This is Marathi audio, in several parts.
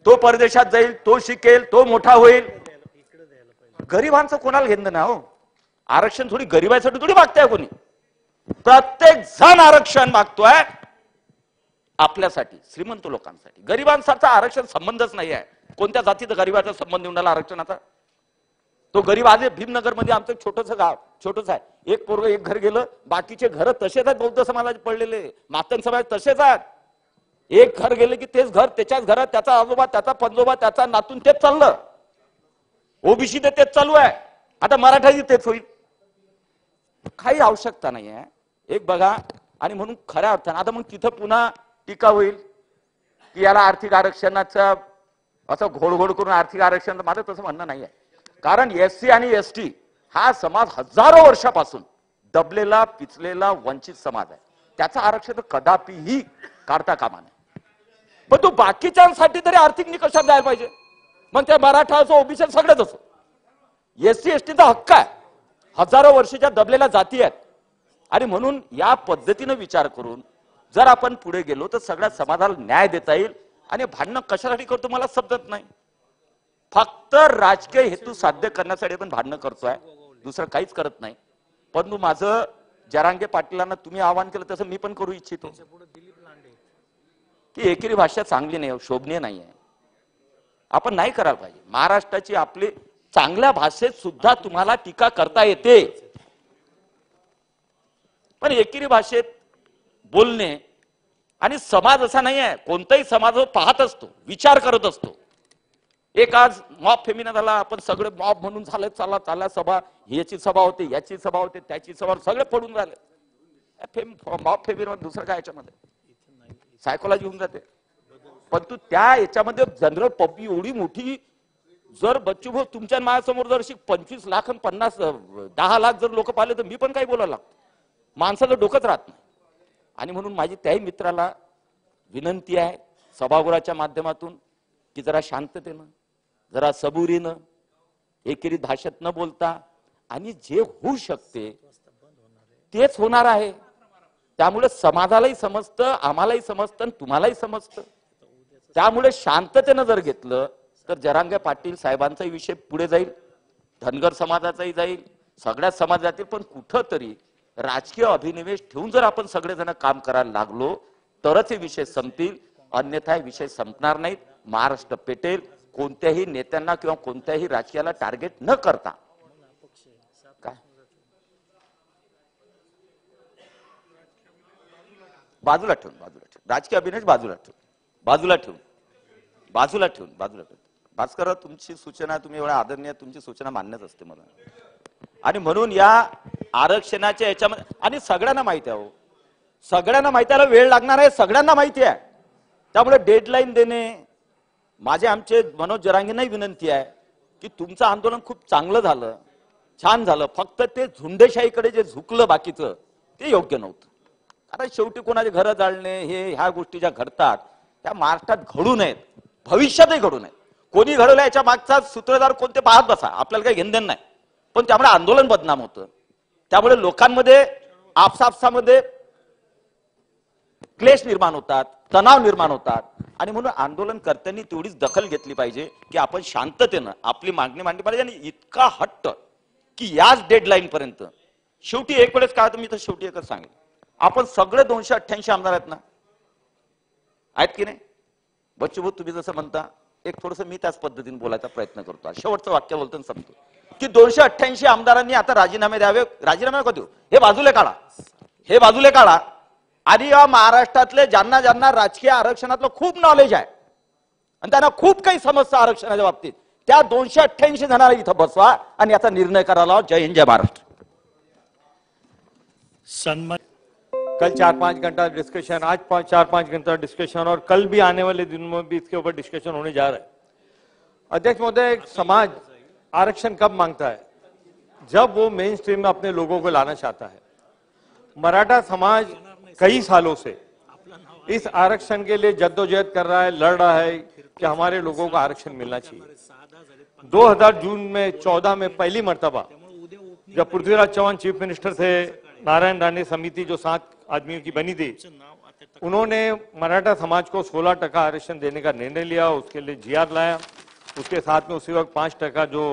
तो परदेशात जाईल, तो शिकेल, तो मोठा होईल. गरिबांचं कोणाला घेणं ना हो. आरक्षण थोडी गरिबासाठी थोडी मागताय कोणी. प्रत्येक जण आरक्षण मागतोय आपल्यासाठी, श्रीमंत लोकांसाठी. गरिबांसारखा आरक्षण संबंधच नाही आहे. कोणत्या जातीचा गरिबाचा संबंध येऊन आला आरक्षणाचा? तो गरीब आज भीमनगर मध्ये आमचं छोटंसं गाव, छोटंच आहे. एक पोरग एक घर गेलं, बाकीचे घर तसेच आहेत. बौद्ध समाजाचे पडलेले, मातंग समाज तसेच आहेत. एक घर गेले की तेच घर, त्याच्याच घरात त्याचा आजोबा, त्याचा पंजोबा, त्याचा नातून, तेच चाललं. ओबीसी ते तेच चालू आहे. आता मराठाही तेच होईल. काही आवश्यकता नाही आहे. एक बघा. आणि म्हणून खऱ्या अर्थानं आता मग तिथं पुन्हा टीका होईल की याला आर्थिक आरक्षणाचा असं घोडघोड करून आर्थिक आरक्षण. माझं तसं म्हणणं नाही आहे. कारण एससी आणि एसटी हा समाज हजारो वर्षापासून दबलेला, पिचलेला, वंचित समाज आहे. त्याचं आरक्षण कदापिही काढता कामा नये. पण तो बाकीच्यांसाठी तरी आर्थिक निकषात जायला पाहिजे. मग त्या मराठा असो, ओबीसी सगळंच असो, एससी एसटीचा हक्क आहे. हजारो वर्षाच्या दबलेल्या जाती आहेत. आणि म्हणून या पद्धतीने विचार करून जर आपण पुढे गेलो तर सगळ्या समाजाला न्याय देता येईल. आणि भांडणं कशासाठी करतो मला समजत नाही. फक्त राजकीय हेतू साध्य करण्यासाठी आपण भांडणं करतोय, दुसरं काहीच करत नाही. पण माझं जरांगे पाटीलांना तुम्ही आवाहन केलं तसं मी पण करू इच्छितो की एकेरी भाषा चांगली नाही, शोभनीय नाही आहे. आपण नाही करायला पाहिजे. महाराष्ट्राची आपली चांगल्या भाषेत सुद्धा तुम्हाला टीका करता येते. पण एकेरी भाषेत बोलणे आणि समाज असा नाही आहे. कोणताही समाज पाहत असतो, विचार करत असतो. एक आज मॉब फेमिना झाला, आपण सगळे मॉब म्हणून झालं, चला चाला सभा, याची सभा होते, याची सभा होते, त्याची सभा, सगळे पडून झाले. मॉब फेमिना दुसरं काय याच्यामध्ये सायकोलॉजी होऊन जाते. पण तू त्या याच्यामध्ये जनरल पब्लिक एवढी मोठी जर बच्चू भाऊ तुमच्या माझ्यासमोर जर 25 लाख आणि 10 लाख जर लोक पाहिले तर मी पण काही बोलायला लागतो. माणसाचं डोकंच राहत नाही. आणि म्हणून माझी त्याही मित्राला विनंती आहे सभागृहाच्या माध्यमातून की जरा शांततेनं, जरा सबुरीनं, एकेरी भाषेत न बोलता, आणि जे होऊ शकते तेच होणार आहे. त्यामुळे समाजालाही समजतं, आम्हालाही समजतं, तुम्हालाही समजतं. त्यामुळे शांततेनं जर घेतलं तर जरांगे पाटील साहेबांचाही विषय पुढे जाईल, धनगर समाजाचाही जाईल, सगळ्या समाजातील. पण कुठंतरी राजकीय अभिनिवेश ठेवून जर आपण सगळेजण काम करायला लागलो तरच हे विषय संपतील. अन्यथा हे विषय संपणार नाहीत. महाराष्ट्र पेटेल. कोणत्याही नेत्यांना किंवा कोणत्याही राजकीयाला टार्गेट न करता. काय बाजूला ठेवून राजकीय अभिनय बाजूला ठेवून भास्कर, तुमची सूचना, तुम्ही एवढ्या आदरणीय, तुमची सूचना मान्यच असते मला. आणि म्हणून या आरक्षणाच्या याच्यामध्ये, आणि सगळ्यांना माहिती आहे, सगळ्यांना माहिती आहे, वेळ लागणार आहे, सगळ्यांना माहिती आहे. त्यामुळे डेडलाईन देणे. आमचे मनोज जरांगेंनाही विनंती आहे की तुमचं आंदोलन खूप चांगलं झालं, छान झालं. फक्त ते झुंडेशाहीकडे जे झुकलं बाकीचं ते योग्य नव्हतं. कारण शेवटी कोणाचे घरं जाळणे, ह्या गोष्टी ज्या घडतात त्या महाराष्ट्रात घडू नयेत, भविष्यातही घडू नयेत. कोणी घडवलं याच्या मागचा सूत्रधार कोणते पाहत बसा, आपल्याला काही घेणदेण नाही. पण त्यामुळे आंदोलन बदनाम होतं. त्यामुळे लोकांमध्ये आपसापसामध्ये क्लेश निर्माण होतात, तणाव निर्माण होतात. आणि म्हणून आंदोलनकर्त्यांनी तेवढीच दखल घेतली पाहिजे की आपण शांततेनं आपली मागणी मांडली पाहिजे. आणि इतका हट्ट की याच डेडलाईन पर्यंत शेवटी एक वेळेस काय, मी तर शेवटी एकच सांगेन, आपण सगळे 288 आमदार आहेत ना, आहेत की नाही? बच्चू भाऊ तुम्ही जसं म्हणता, एक थोडंसं मी त्याच पद्धतीने बोलायचा प्रयत्न करतो. शेवटचं वाक्य बोलताना सांगतो की 288 आमदारांनी आता राजीनामे द्यावे. राजीनामे का देऊ, हे बाजूले काढा. आणि या महाराष्ट्रातले ज्यांना ज्यांना राजकीय आरक्षणातलं खूप नॉलेज आहे आणि त्यांना खूप काही समजतं आरक्षणाच्या बाबतीत, त्या 288 जणांना इथं बसवा आणि याचा निर्णय करायला. जय हिंद, जय महाराष्ट्र. कल 4-5 घंटा डिस्कशन, आज 4-5 घंटा डिस्कशन, और कल भी आने वाले दिनों में भी इसके ऊपर डिस्कशन होने जा रहा है. अध्यक्ष महोदय, समाज आरक्षण कब मांगता है? जब वो मेन स्ट्रीम में अपने लोगों को लाना चाहता है. मराठा समाज कई सालों से इस आरक्षण के लिए जद्दोजहद कर रहा है, लड़ रहा है कि हमारे लोगों को आरक्षण मिलना चाहिए. 2000 जून में 14 में पहली मर्तबा जब पृथ्वीराज चौहान चीफ मिनिस्टर थे, नारायण राणे समिति जो 7 आदमियों की बनी थी, उन्होंने मराठा समाज को 16% आरक्षण देने का निर्णय लिया, उसके लिए जीआर लाया। उसके साथ में उसी वक्त 5% जो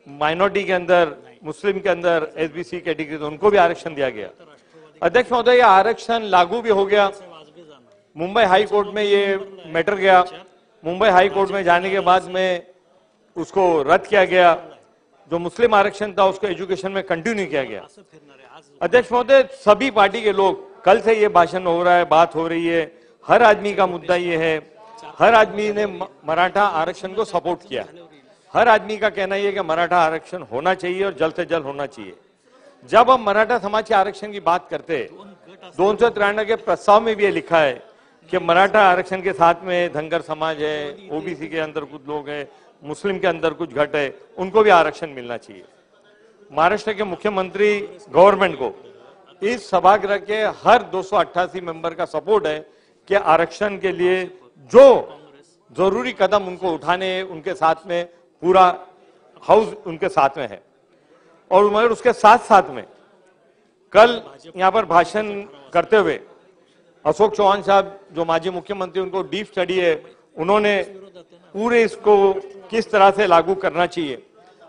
माइनॉरिटी के अंदर, मुस्लिम के अंदर एसबीसी कैटेगरी, तो उनको भी आरक्षण दिया गया। अध्यक्ष महोदय, यह आरक्षण लागू भी हो गया। मुंबई हाई कोर्ट में ये मैटर गया। मुंबई हाई कोर्ट में जाने के बाद में उसको रद्द किया गया। जो मुस्लिम आरक्षण था उसको एजुकेशन में कंटिन्यू किया गया। अध्यक्ष महोदय, सभी पार्टी के लोग, कल से ये भाषण हो रहा है, बात हो रही है, हर आदमी का मुद्दा ये है, हर आदमी ने मराठा आरक्षण को सपोर्ट किया। हर आदमी का कहना यह है कि मराठा आरक्षण होना चाहिए और जल्द से जल्द होना चाहिए। जब हम मराठा समाज के आरक्षण की बात करते हैं, 293 के प्रस्ताव में भी ये लिखा है कि मराठा आरक्षण के साथ में धनगर समाज है, ओबीसी के अंदर कुछ लोग हैं, मुस्लिम के अंदर कुछ घट है, उनको भी आरक्षण मिलना चाहिए। महाराष्ट्र के मुख्यमंत्री गवर्नमेंट को इस सभागृह के हर 288 मेंबर का सपोर्ट है कि आरक्षण के लिए जो जरूरी कदम उनको उठाने हैं, उनके साथ में पूरा हाउस उनके साथ में है। और मगर उसके साथ साथ में कल यहाँ पर भाषण करते हुए अशोक चौहान साहब, जो माजी मुख्यमंत्री, उनको डीप स्टडी है, उन्होंने पूरे इसको किस तरह से लागू करना चाहिए,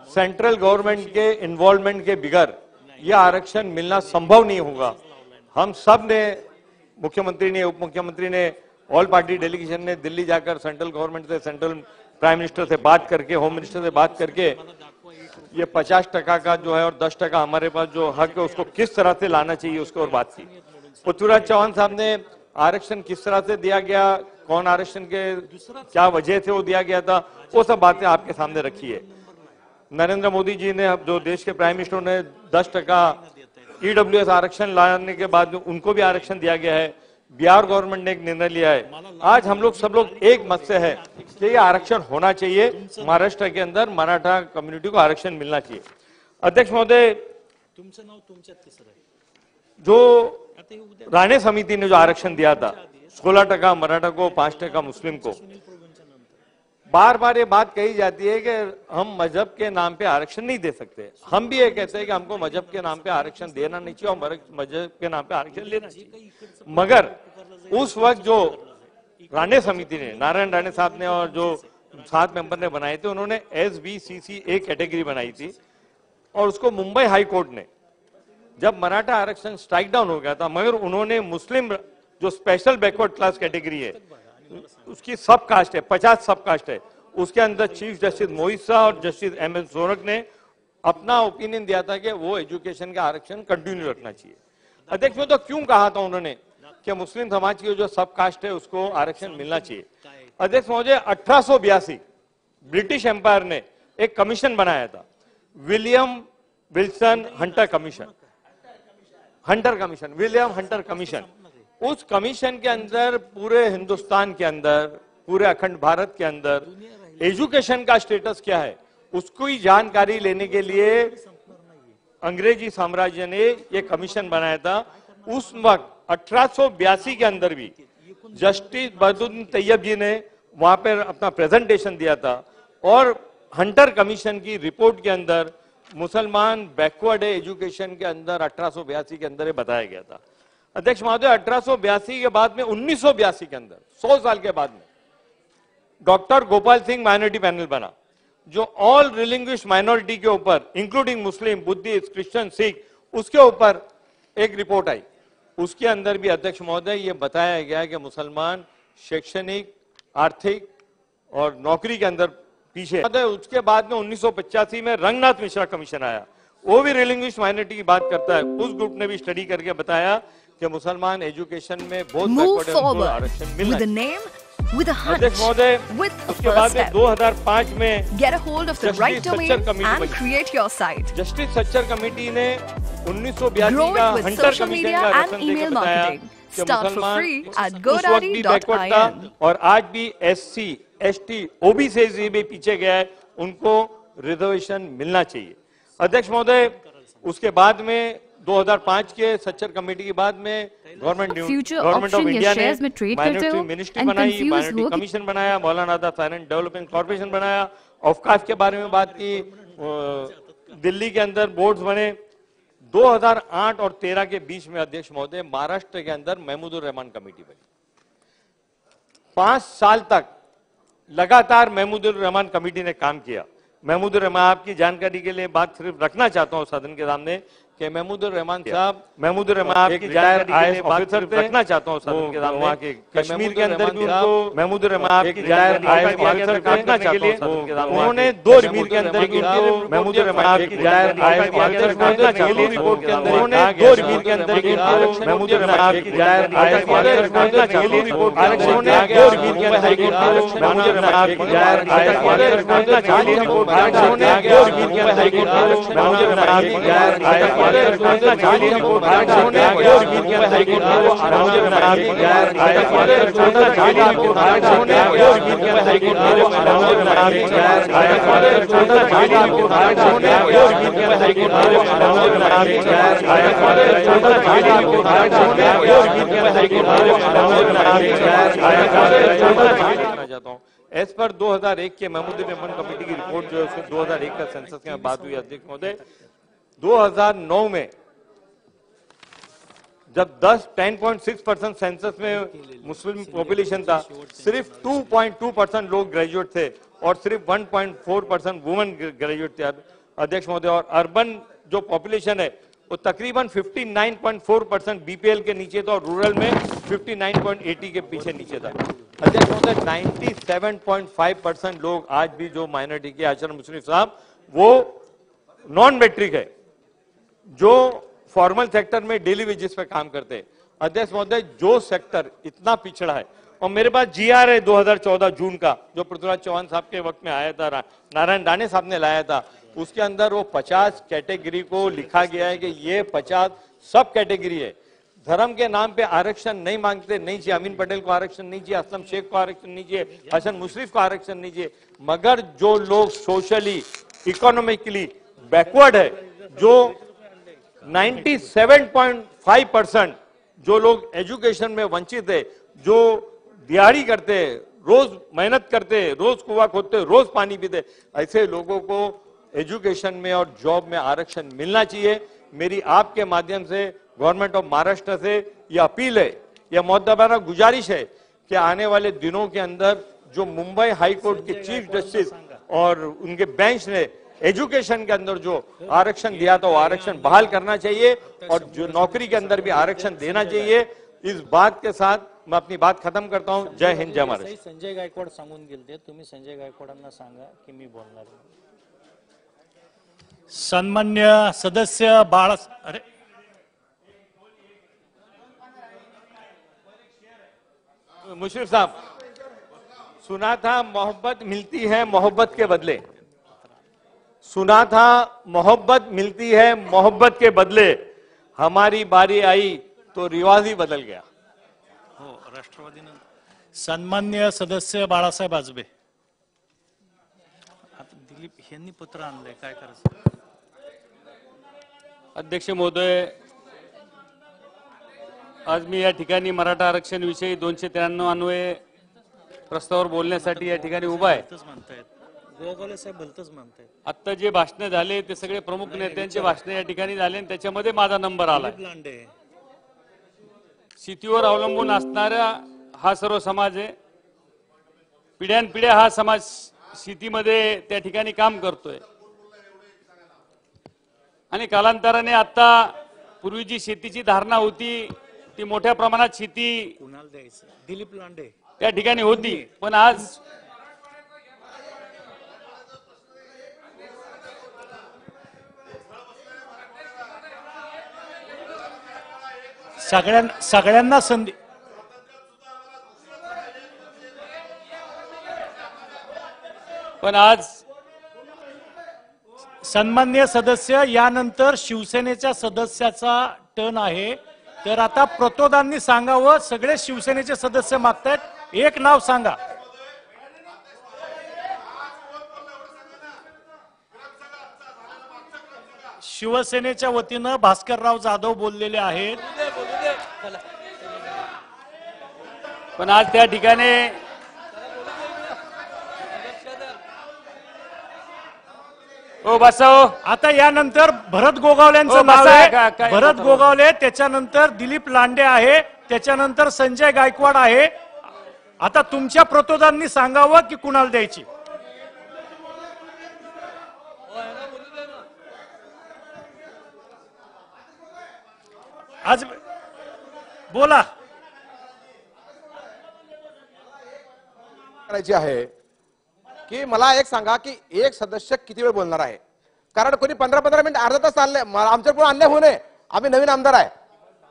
सेंट्रल गवर्नमेंट के इन्वॉल्वमेंट के बिगैर यह आरक्षण मिलना संभव नहीं होगा। हम सब ने, मुख्यमंत्री ने, उप मुख्यमंत्री ने, ऑल पार्टी डेलीगेशन ने दिल्ली जाकर सेंट्रल गवर्नमेंट से, सेंट्रल प्राइम मिनिस्टर से बात करके, होम मिनिस्टर से बात करके ये 50% का जो है और 10% हमारे पास जो हक है उसको किस तरह से लाना चाहिए उसके और बात की। पृथ्वीराज चौहान साहब ने आरक्षण किस तरह से दिया गया, कौन आरक्षण के क्या वजह से वो दिया गया था, वो सब बातें आपके सामने रखी है। नरेंद्र मोदी जी ने, जो देश के प्राइम मिनिस्टर ने 10% ईडब्ल्यूएस आरक्षण लाने के बाद उनको भी आरक्षण दिया गया है। बिहार गवर्नमेंट ने एक निर्णय लिया है। आज हम लोग सब लोग एक मत से है कि ये आरक्षण होना चाहिए, महाराष्ट्र के अंदर मराठा कम्युनिटी को आरक्षण मिलना चाहिए। अध्यक्ष महोदय, जो राणे समिति ने जो आरक्षण दिया था 16% मराठा को, 5% मुस्लिम को, बार बार ये बात कही जाती है कि हम मजहब के नाम पे आरक्षण नहीं दे सकते। हम भी ये कहते हैं कि हमको मजहब के नाम पे आरक्षण देना नहीं चाहिए और मजहब के नाम पे आरक्षण लेना चाहिए। मगर उस वक्त जो राणे समिति ने, नारायण राणे साहब ने और जो 7 मेंबर ने बनाए थे, उन्होंने SBCC एक कैटेगरी बनाई थी और उसको मुंबई हाई कोर्ट ने, जब मराठा आरक्षण स्ट्राइक डाउन हो गया था, मगर उन्होंने मुस्लिम जो स्पेशल बैकवर्ड क्लास कैटेगरी है, उसकी सब कास्ट है, 50 सब कास्ट है, उसके अंदर चीफ जस्टिस मोहित शाह और जस्टिस MS जोरक ने अपना ओपिनियन दिया था कि वो एजुकेशन का आरक्षण कंटिन्यू रखना चाहिए। अध्यक्ष में तो क्यों कहा था उन्होंने कि मुस्लिम समाज की जो सब कास्ट है उसको आरक्षण मिलना चाहिए। अध्यक्ष महोदय, 1882 ब्रिटिश एम्पायर ने एक कमीशन बनाया था, William Wilson Hunter commission, William Hunter commission. उस कमीशन के अंदर पूरे हिंदुस्तान के अंदर, पूरे अखंड भारत के अंदर एजुकेशन का स्टेटस क्या है उसको ही जानकारी लेने के लिए अंग्रेजी साम्राज्य ने ये कमीशन बनाया था। उस वक्त 1882 के अंदर भी जस्टिस बदरुद्दीन तैयब जी ने वहां पर अपना प्रेजेंटेशन दिया था और हंटर कमीशन की रिपोर्ट के अंदर मुसलमान बैकवर्ड है एजुकेशन के अंदर, 1882 के अंदर ये बताया गया था। अध्यक्ष महोदय, 1882 के बाद में 1982 के अंदर 100 साल के बाद में doctor Gopal Singh minority panel बना, जो ऑल रिलिंग्विश माइनॉरिटी के ऊपर इंक्लूडिंग मुस्लिम, बुद्धिस्ट, क्रिश्चियन, सिख, उसके ऊपर एक रिपोर्ट आई। उसके अंदर भी अध्यक्ष महोदय ये बताया गया कि मुसलमान शैक्षणिक, आर्थिक और नौकरी के अंदर पीछे। उसके बाद में 1985 में रंगनाथ मिश्रा कमीशन आया, वो भी रिलिंग्विश माइनॉरिटी की बात करता है। उस ग्रुप ने भी स्टडी करके बताया कि मुसलमान एजुकेशन में बहुत बैकवर्ड है, उनको आरक्षण मिलना चाहिए। अध्यक्ष महोदय, उसके बाद में 2005 में जस्टिस सच्चर कमेटी ने 1982 का हंटर कमीशन का आरक्षण देकर बताया कि मुसलमान उस वक्त भी बैकवर्ड था और आज भी SC, ST, OBC से भी पीछे गया है, उनको रिजर्वेशन मिलना चाहिए। अध्यक्ष महोदय, उसके बाद में 2005 के सच्चर कमेटी के बाद में गवर्नमेंट ऑफ इंडिया ने माइनॉरिटी मिनिस्ट्री बनाई, माइनॉरिटी कमीशन बनाया, Maulana Azad finance development corporation बनाया, औकाफ के बारे में बात की, दिल्ली के अंदर बोर्ड्स बने, 2008 और 13 के बीच में अध्यक्ष महोदय महाराष्ट्र के अंदर महमूदुर रहमान कमेटी बनी। 5 साल तक लगातार महमूदुर रहमान कमेटी ने काम किया। महमूदुर रहमान, आपकी जानकारी के लिए बात सिर्फ रखना चाहता हूं सदन के सामने कि महमूदुर रहमान साहब, महमूदुर रहमान आपकी जानकारी के लिए बात सिर्फ रखना चाहता हूं सदन के सामने कि कश्मीर के अंदर भी उनको महमूदुर रहमान आपकी जानकारी रखना चाहता हूं सदन के सामने उन्होंने 2 कश्मीर के अंदर भी महमूदुर रहमान आपकी जानकारी रखना चाहता हूं रिपोर्ट के अंदर उन्होंने 2 कश्मीर के अंदर भी महमूदुर रहमान आपकी जानकारी रखना चाहता हूं रिपोर्ट उन्होंने 2 कश्मीर के अंदर भी महमूदुर रहमान आपकी जानकारी रखना चाहता हूं रिपोर्ट उन्होंने 2 कश्मीर के अंदर भी महमूदुर रहमान आपकी जानकारी एज पर 2001 के महमूदुर रहमान कमेटी की रिपोर्ट जो है उसमें 2001 का सेंसस की बात हुई अध्यक्ष महोदय। 2009 में जब 10.6% सेंसस में मुस्लिम पॉपुलेशन था, सिर्फ 2.2% लोग ग्रेजुएट थे और सिर्फ 1.4% वुमेन ग्रेजुएट थे अध्यक्ष महोदय। और अर्बन जो पॉपुलेशन है वो तकरीबन 59.4% बीपीएल के नीचे था और रूरल में 59.80 के पीछे नीचे था अध्यक्ष महोदय। 97.5% लोग आज भी जो माइनॉरिटी के आचरण मुस्लिम साहब वो नॉन मैट्रिक है, जो फॉर्मल सेक्टर में डेली वेजेस पे काम करते हैं अध्यक्ष महोदय। जो सेक्टर इतना पिछड़ा है, और मेरे पास जीआर है 2014 जून का जो पृथ्वीराज चौहान साहब के वक्त में आया था, नारायण राणे साहब ने लाया था, उसके अंदर वो 50 कैटेगरी को लिखा गया है कि ये 50 सब कैटेगरी है। धर्म के नाम पे आरक्षण नहीं मांगते, नहीं चाहिए अमीन पटेल को आरक्षण नहीं चाहिए, असलम शेख को आरक्षण नहीं चाहिए, हसन मुशर्रफ को आरक्षण नहीं चाहिए, मगर जो लोग सोशली इकोनॉमिकली बैकवर्ड है, जो 97.5% जो लोग एजुकेशन में वंचित है, जो दिहाड़ी करते हैं, रोज मेहनत करते हैं, रोज कुआं खोदते, रोज पानी पीते, ऐसे लोगों को एजुकेशन में और जॉब में आरक्षण मिलना चाहिए। मेरी आपके माध्यम से गवर्नमेंट ऑफ महाराष्ट्र से यह अपील है, यह मुद्दाबाना गुजारिश है कि आने वाले दिनों के अंदर जो मुंबई हाई कोर्ट के चीफ जस्टिस और उनके बेंच ने एजुकेशन के अंदर जो आरक्षण दिया था वो आरक्षण बहाल करना चाहिए और जो नौकरी के अंदर भी आरक्षण देना चाहिए। इस बात के साथ मैं अपनी बात खत्म करता हूं। जय हिंद, जय महाराष्ट्र। संजय गायकवाड सांगून गेलते, तुम्ही संजय गायकवाडांना सांगा की मी बोलणार आहे। सन्मान्य सदस्य बाळा, अरे मुशर्रफ साहब, सुना था मोहब्बत मिलती है मोहब्बत के बदले, सुना था मोहब्बत मिलती है मोहब्बत के बदले, हमारी बारी आई तो रिवाज ही बदल गया। हो, राष्ट्रवादीनं सन्मान्य सदस्य बाळासाहेब आजबे, आता दिलीप यांनी पत्र आणलंय, काय करायचं? अध्यक्ष महोदय, आज मी या ठिकाणी मराठा आरक्षण विषयी 293 अन्वये प्रस्तावावर बोलण्यासाठी या ठिकाणी उभा आहे। गोगावले साहेब भलतच म्हणतायत। आता जे भाषण झाले ते सगळे प्रमुख नेत्यांचे भाषण या ठिकाणी झाले आणि त्याच्यामध्ये माझा नंबर आला। शेतीवर अवलंबून असणारा हा सर्व समाज आहे, पिढ्यानपिढ्या हा समाज शेतीमध्ये त्या ठिकाणी काम करतोय आणि कालांतराने आता पूर्वी जी शेतीची धारणा होती ती मोठ्या प्रमाणात शेती कुणाला द्यायचं? दिलीप लांडे त्या ठिकाणी होती, पण आज सगळ्यांना संधी, पण आज सन्माननीय सदस्य, यानंतर शिवसेनेच्या सदस्याचा टर्न आहे, तर आता प्रतोदांनी सांगावं। सगळे शिवसेनेचे सदस्य मागतायत, एक नाव सांगा। शिवसेनेच्या वतीनं भास्करराव जाधव बोललेले आहेत, पण आज त्या ठिकाणी ओ बसाओ. आता यानंतर भरत गोगावलेंचं हो, नाव बसा. आहे. काय भरत बोलता? गोगावले, त्याच्यानंतर दिलीप लांडे आहे, त्याच्यानंतर संजय गायकवाड आहे. आता तुमच्या प्रतोदांनी सांगावं की कुणाला द्यायची. आज बोला. करायची आहे की मला एक सांगा की एक सदस्य किती वेळ बोलणार आहे. कारण कोणी 15-15 मिनिट अर्धा तास चालले. आमच्यावर पूर्ण अन्याय होऊ नये. आम्ही नवीन आमदार आहे.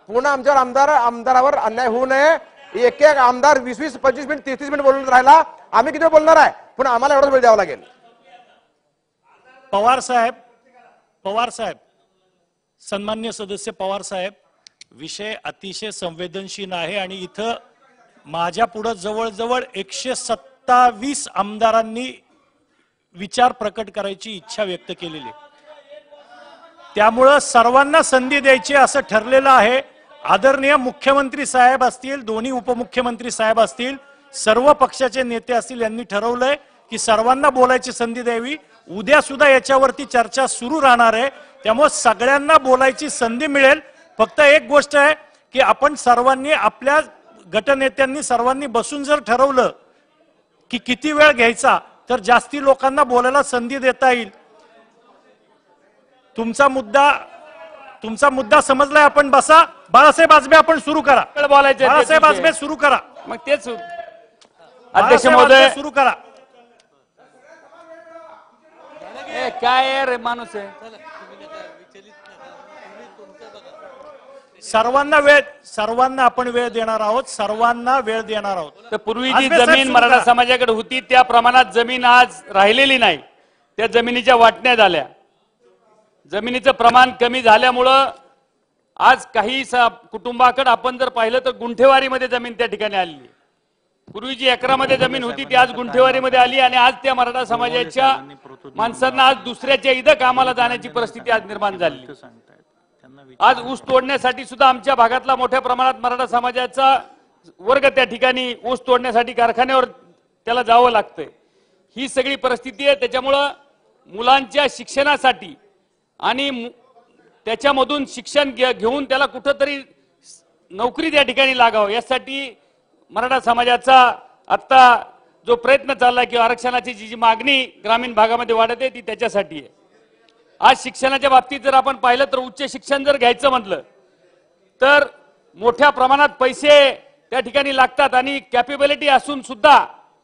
पूर्ण आमच्यावर आमदारावर अन्याय होऊ नये. एक एक आमदार 20-20, 25 मिनिट, 30-30 मिनिट बोलून राहिला. आम्ही किती वेळ बोलणार आहे. पण आम्हाला एवढाच वेळ द्यावा लागेल. पवार साहेब, सन्मान्य सदस्य पवार साहेब, विषय अतिशय संवेदनशील आहे आणि इथं माझ्या पुढे जवळजवळ 127 आमदारांनी विचार प्रकट करायची इच्छा व्यक्त केलेली. त्यामुळं सर्वांना संधी द्यायची असं ठरलेलं आहे. आदरणीय मुख्यमंत्री साहेब असतील, दोन्ही उपमुख्यमंत्री साहेब असतील, सर्व पक्षाचे नेते असतील, यांनी ठरवलंय की सर्वांना बोलायची संधी द्यावी. उद्या सुद्धा याच्यावरती चर्चा सुरू राहणार आहे. त्यामुळे सगळ्यांना बोलायची संधी मिळेल. फक्त एक गोष्ट आहे की आपण सर्वांनी, आपल्या गटनेत्यांनी सर्वांनी बसून जर ठरवलं की किती वेळ घ्यायचा तर जास्ती लोकांना बोलायला संधी देता येईल. तुमचा मुद्दा समजलाय. आपण बसा. बाळासाहेब आजबे आपण सुरू करा. बोलायचं बाळासाहेब आजबे सुरू करा. मग तेच अध्यक्ष बाळासाहेब महोदय. आजबे सुरू करा. काय आहे रे माणूस आहे. सर्वांना आपण वेळ देणार आहोत. सर्वांना वेळ देणार आहोत. तर पूर्वी जी आजबे साहेब जमीन सुरू मराठा करा. समाजाकडे होती त्या प्रमाणात जमीन आज राहिलेली नाही. त्या जमिनीच्या वाटण्या झाल्या. जमिनीचं प्रमाण कमी झाल्यामुळं आज काही कुटुंबाकडे आपण जर पाहिलं तर गुंठेवारीमध्ये जमीन त्या ठिकाणी आलेली. पूर्वी जी एकरामध्ये जमीन होती ती आज गुंठेवारीमध्ये आली आणि आज त्या मराठा समाजाच्या माणसांना आज दुसऱ्याच्या इथं कामाला जाण्याची परिस्थिती आज निर्माण झाली. आज ऊस तोडण्यासाठी सुद्धा आमच्या भागातला मोठ्या प्रमाणात मराठा समाजाचा वर्ग त्या ठिकाणी ऊस तोडण्यासाठी कारखान्यावर त्याला जावं लागतंय. ही सगळी परिस्थिती आहे. त्याच्यामुळं मुलांच्या शिक्षणासाठी आणि त्याच्यामधून शिक्षण घेऊन त्याला कुठंतरी नोकरी त्या ठिकाणी लागावं यासाठी मराठा समाजाचा आता जो प्रयत्न चाललाय किंवा आरक्षणाची जी मागणी ग्रामीण भागामध्ये वाढत आहे ती त्याच्यासाठी आहे. आज शिक्षणाच्या बाबतीत जर आपण पाहिलं तर उच्च शिक्षण जर घ्यायचं म्हटलं तर मोठ्या प्रमाणात पैसे त्या ठिकाणी लागतात आणि कॅपेबिलिटी असून सुद्धा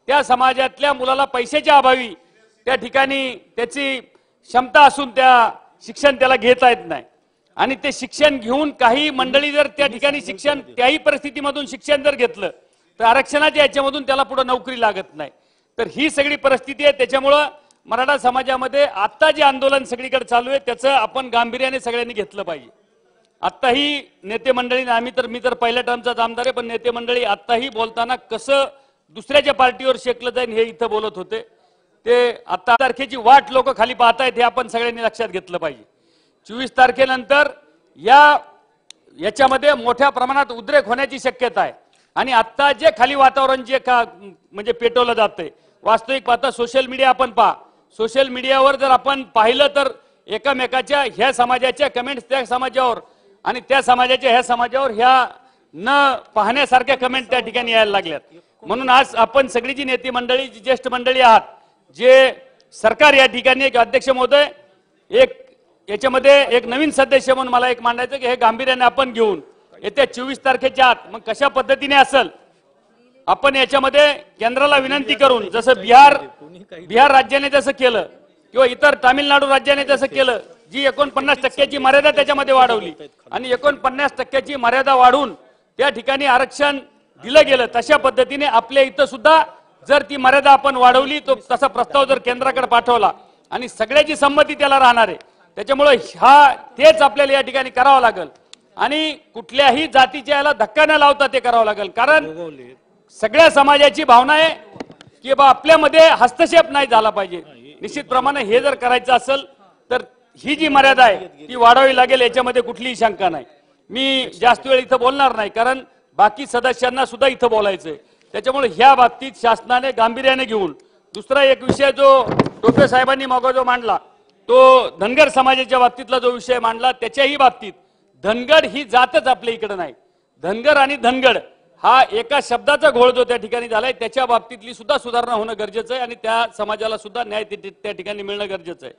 त्या समाजातल्या मुलाला पैशाच्या अभावी त्या ठिकाणी त्याची क्षमता असून त्या शिक्षण त्याला घेता येत नाही. आणि ते शिक्षण घेऊन काही मंडळी जर त्या ठिकाणी शिक्षण त्याही परिस्थितीमधून शिक्षण जर घेतलं तर आरक्षणाच्या याच्यामधून त्याला पुढे नोकरी लागत नाही. तर ही सगळी परिस्थिती आहे. त्याच्यामुळं मराठा समाजामध्ये आता जे आंदोलन सगळीकडे चालू आहे त्याचं आपण गांभीर्याने सगळ्यांनी घेतलं पाहिजे. आत्ताही नेते मंडळी, मी तर पहिल्या टर्मचाच आमदार आहे, पण नेते मंडळी आत्ताही बोलताना कसं दुसऱ्याच्या पार्टीवर शेकलं जाईल हे इथं बोलत होते. ते आता तारखेची वाट लोक खाली पाहतायत हे आपण सगळ्यांनी लक्षात घेतलं पाहिजे. 24 तारखेनंतर याच्यामध्ये मोठ्या प्रमाणात उद्रेक होण्याची शक्यता आहे. आणि आता जे खाली वातावरण जे म्हणजे पेटवलं जातंय, वास्तविक पाहता सोशल मीडिया आपण पहा. सोशल मीडियावर जर आपण पाहिलं तर एकमेकाच्या ह्या समाजाच्या कमेंट्स त्या समाजावर आणि त्या समाजाच्या ह्या समाजावर ह्या न पाहण्यासारख्या कमेंट त्या ठिकाणी यायला लागल्यात. म्हणून आज आपण सगळी जी नेते मंडळी, जी ज्येष्ठ मंडळी आहात, जे सरकार या ठिकाणी एक अध्यक्ष महोदय याच्यामध्ये एक नवीन सदस्य म्हणून मला एक मांडायचं की हे गांभीर्याने आपण घेऊन येत्या 24 तारखेच्या आत मग कशा पद्धतीने असेल आपण याच्यामध्ये केंद्राला विनंती करून, जसं बिहार राज्याने जसं केलं किंवा इतर तामिळनाडू राज्याने जसं केलं, जी 49% मर्यादा त्याच्यामध्ये वाढवली आणि 49% मर्यादा वाढवून त्या ठिकाणी आरक्षण दिलं गेलं, तशा पद्धतीने आपल्या इथं सुद्धा जर ती मर्यादा आपण वाढवली तो तसा प्रस्ताव जर केंद्राकडे पाठवला आणि सगळ्याची संमती त्याला राहणार आहे. त्याच्यामुळे तेच आपल्याला या ठिकाणी करावं लागेल आणि कुठल्याही जातीच्या याला धक्का न लावता ते करावं लागेल. कारण सगळ्या समाजाची भावना आहे की बा आपल्यामध्ये हस्तक्षेप नाही झाला पाहिजे. निश्चितप्रमाणे हे जर करायचं असेल तर ही जी मर्यादा आहे ती वाढवावी लागेल, याच्यामध्ये कुठलीही शंका नाही. मी जास्त वेळ इथं बोलणार नाही कारण बाकी सदस्यांना सुद्धा इथं बोलायचंय. त्याच्यामुळे ह्या बाबतीत शासनाने गांभीर्याने घेऊन दुसरा एक विषय जो टोपे साहेबांनी मग जो मांडला तो धनगर समाजाच्या बाबतीतला जो विषय मांडला त्याच्याही बाबतीत धनगड ही जातच आपल्या इकडे नाही. धनगर आणि धनगड हा एका शब्दाचा घोळ जो त्या ठिकाणी झालाय त्याच्या बाबतीतली सुद्धा सुधारणा होणं गरजेचं आहे आणि त्या समाजाला सुद्धा न्याय त्या ठिकाणी मिळणं गरजेचं आहे.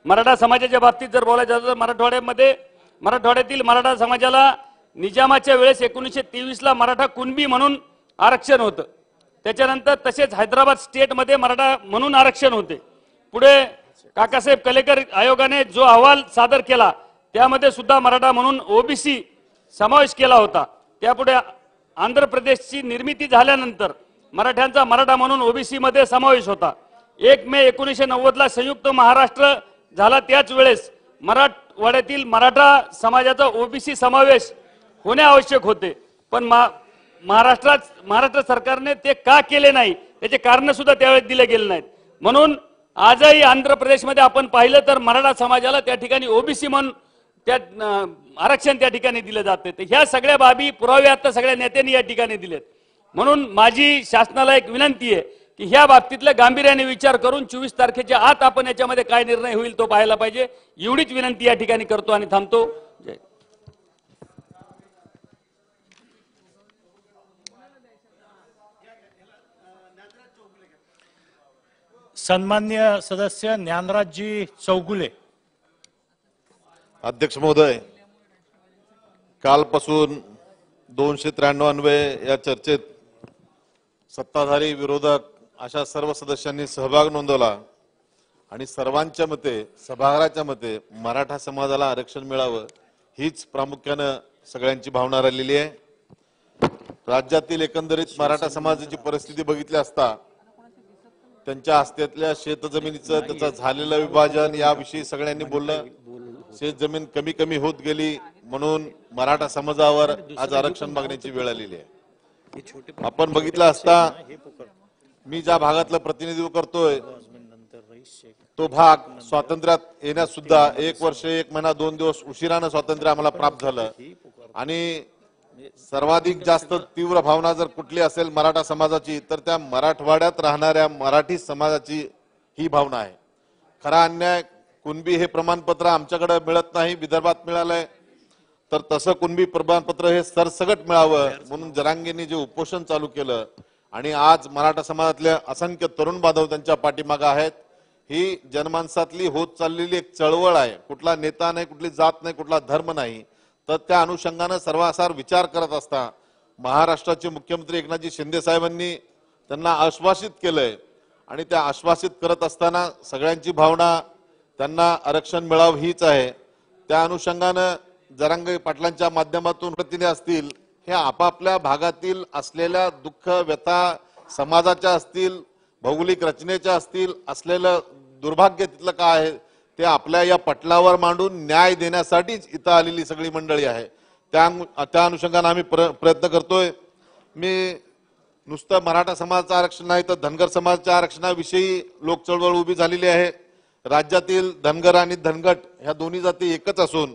मराठा समाजाच्या बाबतीत जर बोलायचं झालं तर मराठवाड्यातील मराठा समाजाला निजामाच्या वेळेस 1923 ला मराठा कुणबी म्हणून आरक्षण होतं. त्याच्यानंतर तसेच हैदराबाद स्टेटमध्ये मराठा म्हणून आरक्षण होते. पुढे काकासाहेब कलेकर आयोगाने जो अहवाल सादर केला त्यामध्ये सुद्धा मराठा म्हणून ओबीसी समावेश केला होता. त्यापुढे आंध्र प्रदेशची निर्मिती झाल्यानंतर मराठ्यांचा मराठा म्हणून ओबीसी मध्ये समावेश होता. 1 मे 1990 ला संयुक्त महाराष्ट्र झाला त्याच वेळेस मराठवाड्यातील मराठा समाजाचा ओबीसी समावेश होणे आवश्यक होते. पण महाराष्ट्र सरकारने ते का केले नाही त्याचे कारण सुद्धा त्यावेळेस दिले गेले नाहीत. म्हणून आजही आंध्र प्रदेशमध्ये आपण पाहिलं तर मराठा समाजाला त्या ठिकाणी ओबीसी म्हणून त्या आरक्षण त्या ठिकाणी दिलं जाते. तर ह्या सगळ्या बाबी पुरावे आता सगळ्या नेत्यांनी या ठिकाणी दिलेत. म्हणून माझी शासनाला एक विनंती आहे की ह्या बाबतीतल्या गांभीर्याने विचार करून 24 तारखेच्या आत आपण याच्यामध्ये काय निर्णय होईल तो पाहायला पाहिजे. एवढीच विनंती या ठिकाणी करतो आणि थांबतो. जय. सन्मान्य सदस्य ज्ञानराजजी चौगुले. अध्यक्ष महोदय, कालपासून 293 या चर्चेत सत्ताधारी विरोधक अशा सर्व सदस्यांनी सहभाग नोंदवला आणि सर्वांच्या मते सभागृहाच्या मते मराठा समाजाला आरक्षण मिळावं हीच प्रामुख्यानं सगळ्यांची भावना राहिलेली आहे. राज्यातील एकंदरीत मराठा समाजाची परिस्थिती बघितली असता त्यांच्या हस्त्यातल्या शेतजमिनीचं त्याचं झालेलं विभाजन याविषयी सगळ्यांनी बोललं. शेतजमीन कमी कमी होत गेली म्हणून मराठा समाजावर आज आरक्षण मागण्याची वेळ आलेली आहे. आपण बघितलं असता मी ज्या भागातलं प्रतिनिधित्व करतोय तो भाग स्वातंत्र्यात येण्यास सुद्धा 1 वर्ष 1 महिना 2 दिवस उशिरानं स्वातंत्र्य आम्हाला प्राप्त झालं. आणि सर्वाधिक जास्त तीव्र भावना जर कुठली असेल मराठा समाजाची तर त्या मराठवाड्यात राहणाऱ्या मराठी समाजाची ही भावना आहे. खरा अन्याय कुणबी हे प्रमाणपत्र आमच्याकडे मिळत नाही, विदर्भात मिळालंय. तर तसं कुणबी प्रमाणपत्र हे सरसकट मिळावं म्हणून जरांगेंनी जे उपोषण चालू केलं आणि आज मराठा समाजातले असंख्य तरुण बांधव त्यांच्या पाठीमागे आहेत. ही जनमानसातली होत चाललेली एक चळवळ आहे. कुठला नेता नाही, कुठली जात नाही, कुठला धर्म नाही. तर त्या अनुषंगानं सर्वासार विचार करत असता महाराष्ट्राचे मुख्यमंत्री एकनाथजी शिंदे साहेबांनी त्यांना आश्वासित केलंय आणि त्या आश्वासित करत असताना सगळ्यांची भावना त्यांना आरक्षण मिळावं हीच आहे. त्या अनुषंगानं जरांगे पाटलांच्या माध्यमातून प्रतिनिधी असतील हे आपापल्या भागातील असलेल्या दुःख व्यथा समाजाच्या असतील, भौगोलिक रचनेच्या असतील, असलेलं दुर्भाग्य तिथलं काय आहे ते आपल्या या पटलावर मांडून न्याय देण्यासाठीच इथं आलेली सगळी मंडळी आहे. त्या अनुषंगाने आम्ही प्रयत्न करतोय. मी नुसतं मराठा समाजाचं आरक्षण नाही तर धनगर समाजाच्या आरक्षणाविषयी लोक चळवळ उभी झालेली आहे. राज्यातील धनगर आणि धनगट ह्या दोन्ही जाती एकच असून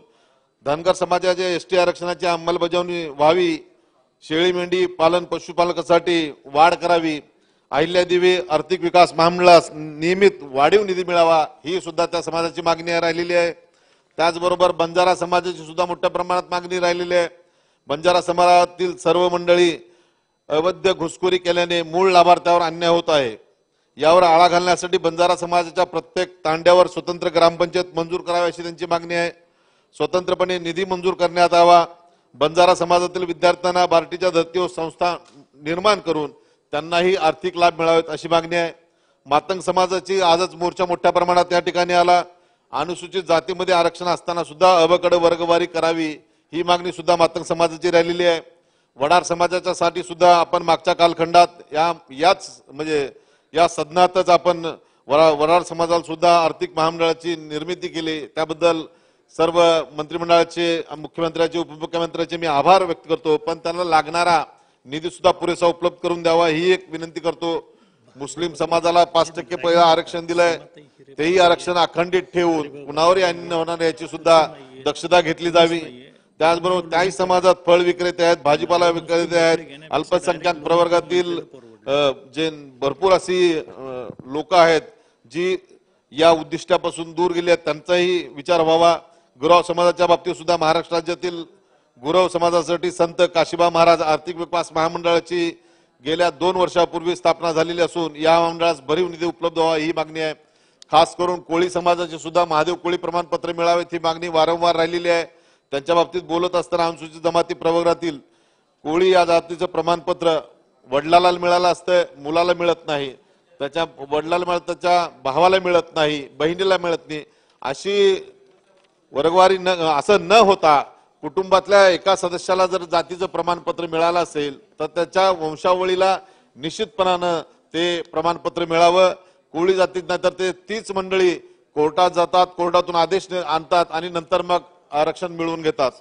धनगर समाजाच्या एसटी आरक्षणाची अंमलबजावणी व्हावी, शेळी मेंढी पालन पशुपालकासाठी वाढ करावी, अहिल्यादेवी आर्थिक विकास महामंडळास नियमित वाढीव निधी मिळावा ही सुद्धा त्या समाजाची मागणी राहिलेली आहे. त्याचबरोबर बंजारा समाजाची सुद्धा मोठ्या प्रमाणात मागणी राहिलेली आहे. बंजारा समाजातील सर्व मंडळी अवैध घुसखोरी केल्याने मूळ लाभार्थ्यावर अन्याय होत आहे. यावर आळा घालण्यासाठी बंजारा समाजाच्या प्रत्येक तांड्यावर स्वतंत्र ग्रामपंचायत मंजूर करावी अशी त्यांची मागणी आहे. स्वतंत्रपणे निधी मंजूर करण्यात यावा. बंजारा समाजातील विद्यार्थ्यांना बार्टीच्या धर्तीवर संस्था निर्माण करून त्यांनाही आर्थिक लाभ मिळावेत अशी मागणी आहे. मातंग समाजाची आजच मोर्चा मोठ्या प्रमाणात या ठिकाणी आला. अनुसूचित जातीमध्ये आरक्षण असताना सुद्धा अबकड वर्गवारी करावी ही मागणी सुद्धा मातंग समाजाची राहिलेली आहे. वडार समाजाच्या साठी सुद्धा आपण मागच्या कालखंडात या सदनातच आपण वडार समाजाला सुद्धा आर्थिक महामंडळाची निर्मिती केली. त्याबद्दल सर्व मंत्रिमंडळाचे, मुख्यमंत्र्याचे, उपमुख्यमंत्र्याचे मी आभार व्यक्त करतो. पण त्यांना लागणारा निधी सुद्धा पुरेसा उपलब्ध करून द्यावा ही एक विनंती करतो. मुस्लिम समाजाला 5% पहिलं आरक्षण दिलंय, तेही आरक्षण अखंडित ठेवून कुणावरही अन्याय होणार याची सुद्धा दक्षता घेतली जावी. त्याचबरोबर त्याही समाजात फळ विक्रेते आहेत, भाजीपाला विक्रेते आहेत, अल्पसंख्याक प्रवर्गातील जे भरपूर अशी लोक आहेत जी या उद्दिष्टापासून दूर गेले आहेत त्यांचाही विचार व्हावा. गुरव समाजाच्या बाबतीत सुद्धा महाराष्ट्र राज्यातील गुरव समाजासाठी संत काशिबा महाराज आर्थिक विकास महामंडळाची गेल्या 2 वर्षापूर्वी स्थापना झालेली असून या मंडळास भरीव निधी उपलब्ध व्हावा ही मागणी आहे. खास करून कोळी समाजाचे सुद्धा महादेव कोळी प्रमाणपत्र मिळावेत ही मागणी वारंवार राहिलेली आहे. त्यांच्या बाबतीत बोलत असताना अनुसूचित जमाती प्रवर्गातील कोळी या जातीचं प्रमाणपत्र वडिलाला मिळालं असतं, मुलाला मिळत नाही, त्याच्या वडिलाला मिळत, त्याच्या भावाला मिळत नाही, बहिणीला मिळत नाही. अशी वर्गवारी असं न होता कुटुंबातल्या एका सदस्याला जर जातीचं प्रमाणपत्र मिळालं असेल तर त्याच्या वंशावळीला निश्चितपणानं ते प्रमाणपत्र मिळावं. कोळी जातीत नाही तर ते तीच मंडळी कोर्टात जातात, कोर्टातून आदेश आणतात आणि नंतर मग आरक्षण मिळवून घेतात.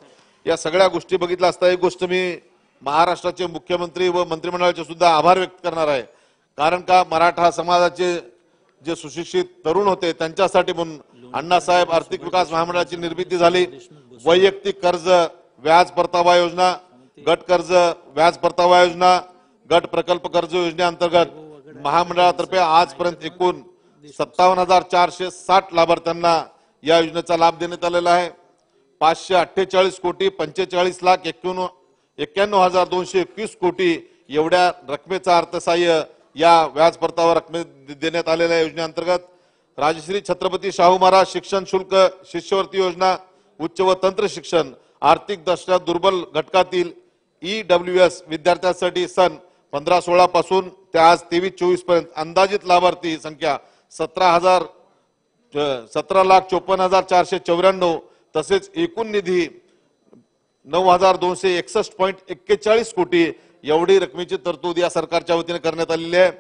या सगळ्या गोष्टी बघितल्या असता एक गोष्ट मी महाराष्ट्राचे मुख्यमंत्री व मंत्रिमंडळाचे सुद्धा आभार व्यक्त करणार आहे. कारण का मराठा समाजाचे जे सुशिक्षित तरुण होते त्यांच्यासाठी म्हणून अण्णासाहेब आर्थिक विकास महामंडळाची निर्मिती झाली. वैयक्तिक कर्ज व्याज परतावा योजना, गट कर्ज व्याज परतावा योजना, गट प्रकल्प कर्ज योजनेअंतर्गत महामंडळातर्फे आजपर्यंत एकूण 57,460 लाभार्थ्यांना या योजनेचा लाभ देण्यात आलेला आहे. 548 कोटी 45,91,221 कोटी एवढ्या रकमेचा अर्थसहाय्य या व्याज परतावा रकमे देण्यात आलेल्या योजनेअंतर्गत राजश्री छत्रपती शाहू महाराज शिक्षण शुल्क शिष्यवृत्ती योजना, उच्च व तंत्र शिक्षण आर्थिक दृष्ट्या दुर्बल घटकातील EWS विद्यार्थ्यांसाठी सन 15-16 पासून ते आज 23-24 पर्यंत अंदाजित लाभार्थी संख्या 17,54,494 तसेच एकूण निधी 9,261.41 कोटी एवढी रकमेची तरतूद या सरकारच्या वतीने करण्यात आलेली आहे.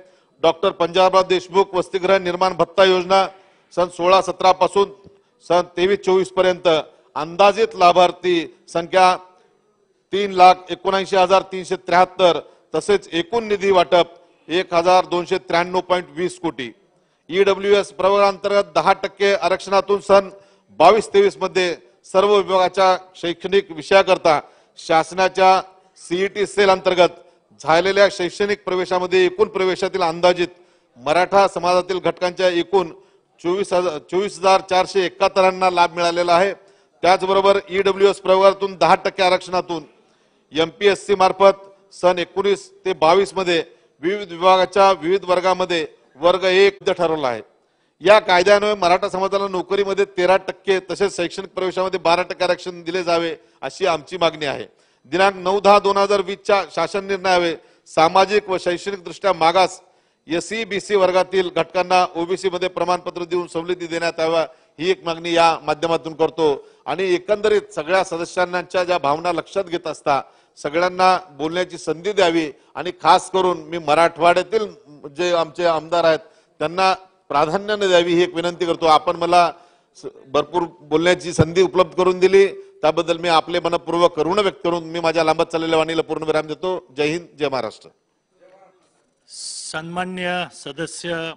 डॉक्टर पंजाबराव देशमुख वसतिगृह निर्माण भत्ता योजना सन 16-17 पासून सन 23-24 पर्यंत अंदाजित लाभार्थी संख्या 3,79,373 तसेच एकूण निधी वाटप 1,293.20 कोटी. EWS प्रवर्गाअंतर्गत 10% आरक्षणातून सन 22-23 मध्ये सर्व विभागाच्या शैक्षणिक विषयाकरता शासनाच्या CET सेल अंतर्गत झालेल्या शैक्षणिक प्रवेशामध्ये एकूण प्रवेशातील अंदाजित मराठा समाजातील घटकांच्या एकूण 24,471 लाभ मिळालेला आहे. त्याचबरोबर EWS प्रवर्गातून 10% आरक्षणातून MPSC मार्फत सन 19 ते 22 मध्ये विविध विभागाच्या विविध वर्गामध्ये वर्ग 1 ठरवला आहे. या कायद्याने मराठा समाजाला नोकरीमध्ये 13% तसेच शैक्षणिक प्रवेशामध्ये 12% आरक्षण दिले जावे अशी आमची मागणी आहे. दिनांक 9/10/2020 शासन निर्णयावे सामाजिक व शैक्षणिक दृष्ट्या मागास SC-BC वर्गातील घटकांना OBC मध्ये प्रमाणपत्र देऊन सवलती देण्यात याव्या ही एक मागणी या माध्यमातून करतो. आणि एकंदरीत सगळ्या सदस्यांच्या ज्या भावना लक्षात घेत असता सगळ्यांना बोलण्याची संधी द्यावी आणि खास करून मी मराठवाड्यातील जे आमचे आमदार आहेत त्यांना प्राधान्याने द्यावी ही एक विनंती करतो. आपण मला भरपूर बोलण्याची संधी उपलब्ध करून दिली त्याबद्दल मी आपले मनपूर्वक करुणा व्यक्त करून मी माझ्या लांबत चाललेल्या वाणीला पूर्ण विराम देतो. जय हिंद, जय महाराष्ट्र. सन्मान्य सदस्य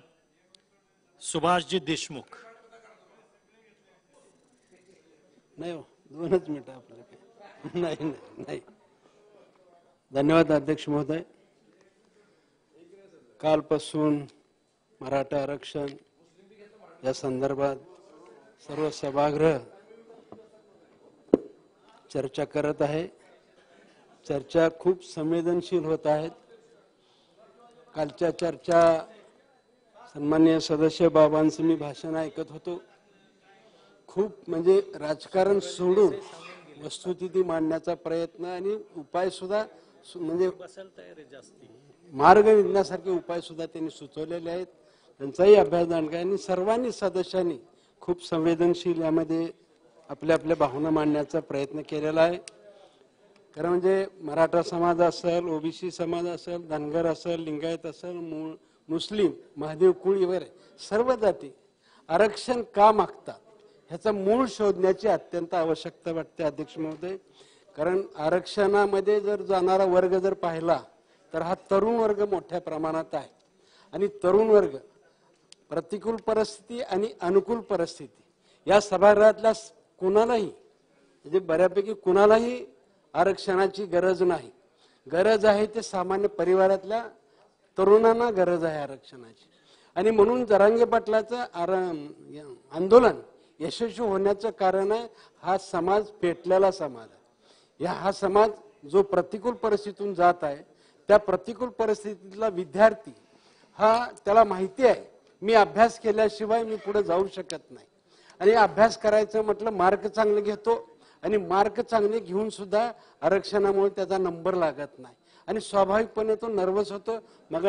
सुभाषजी देशमुख. नाही 2च मिनिटं आपल्याला. नाही. धन्यवाद अध्यक्ष महोदय. कालपासून मराठा आरक्षण या संदर्भात सर्व सभागृह चर्चा करत आहे. चर्चा खूप संवेदनशील होत आहेत. कालच्या चर्चा सन्माननीय सदस्य बाबांचं मी भाषण ऐकत होतो. खूप म्हणजे राजकारण सोडून वस्तुस्थिती मांडण्याचा प्रयत्न आणि उपाय सुद्धा म्हणजे मार्ग निघण्यासारखे उपाय सुद्धा त्यांनी सुचवलेले आहेत. त्यांचाही अभ्यास दांडगा आणि सर्वांनी सदस्यांनी खूप संवेदनशील यामध्ये आपल्या आपल्या भावना मांडण्याचा प्रयत्न केलेला आहे. खरं म्हणजे मराठा समाज असेल, OBC समाज असेल, धनगर असेल, लिंगायत असेल, मुस्लिम, महादेव कोळी वगैरे सर्व जाती आरक्षण का मागतात ह्याचा मूळ शोधण्याची अत्यंत आवश्यकता वाटते अध्यक्ष महोदय. कारण आरक्षणामध्ये जर जाणारा वर्ग जर पाहिला तर हा तरुण वर्ग मोठ्या प्रमाणात आहे. आणि तरुण वर्ग प्रतिकूल परिस्थिती आणि अनुकूल परिस्थिती या सभागृहातल्या कुणालाही म्हणजे बऱ्यापैकी कुणालाही आरक्षणाची गरज नाही. गरज आहे ते सामान्य परिवारातल्या तरुणांना गरज आहे आरक्षणाची. आणि म्हणून जरांगे पाटलाचं आंदोलन यशस्वी होण्याचं कारण आहे हा समाज पेटलेला समाज आहे. हा समाज जो प्रतिकूल परिस्थितीतून जात आहे, त्या प्रतिकूल परिस्थितीतला विद्यार्थी हा त्याला माहिती आहे मी अभ्यास केल्याशिवाय मी पुढे जाऊ शकत नाही, आणि अभ्यास करायचं म्हटलं मार्क चांगले घेतो, आणि मार्क चांगले घेऊन सुद्धा आरक्षणामुळे त्याचा नंबर लागत नाही, आणि स्वाभाविकपणे तो नर्वस होतो. मग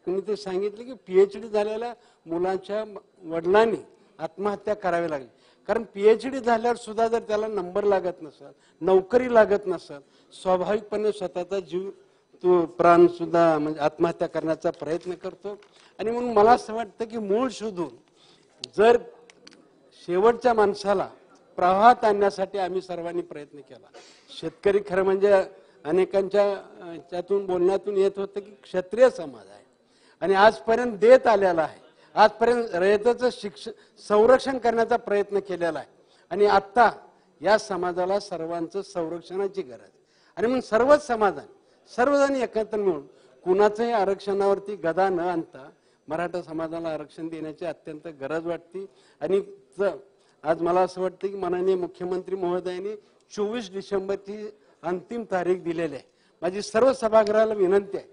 कुणीतरी सांगितलं की PhD झालेल्या मुलांच्या वडिलांनी आत्महत्या करावी लागली, कारण PhD झाल्यावर सुद्धा जर त्याला नंबर लागत नसेल, नोकरी लागत नसेल, स्वाभाविकपणे स्वतःचा जीव तो प्राण सुद्धा म्हणजे आत्महत्या करण्याचा प्रयत्न करतो. आणि म्हणून मला असं वाटतं की मूळ शोधून जर शेवटच्या माणसाला प्रवाहात आणण्यासाठी आम्ही सर्वांनी प्रयत्न केला. शेतकरी खरं म्हणजे अनेकांच्या त्यातून बोलण्यातून येत होतं की क्षत्रिय समाज आहे आणि आजपर्यंत देत आलेला आहे, आजपर्यंत रयतेचं संरक्षण करण्याचा प्रयत्न केलेला आहे, आणि आता या समाजाला सर्वांचं संरक्षणाची गरज आहे. आणि म्हणून सर्वच समाजाने सर्वजण एकत्र मिळून कुणाचंही आरक्षणावरती गदा न आणता मराठा समाजाला आरक्षण देण्याची अत्यंत गरज वाटते. आणि आज मला असं वाटतं की माननीय मुख्यमंत्री महोदयांनी 24 डिसेंबरची अंतिम तारीख दिलेली आहे. माझी सर्व सभागृहाला विनंती आहे,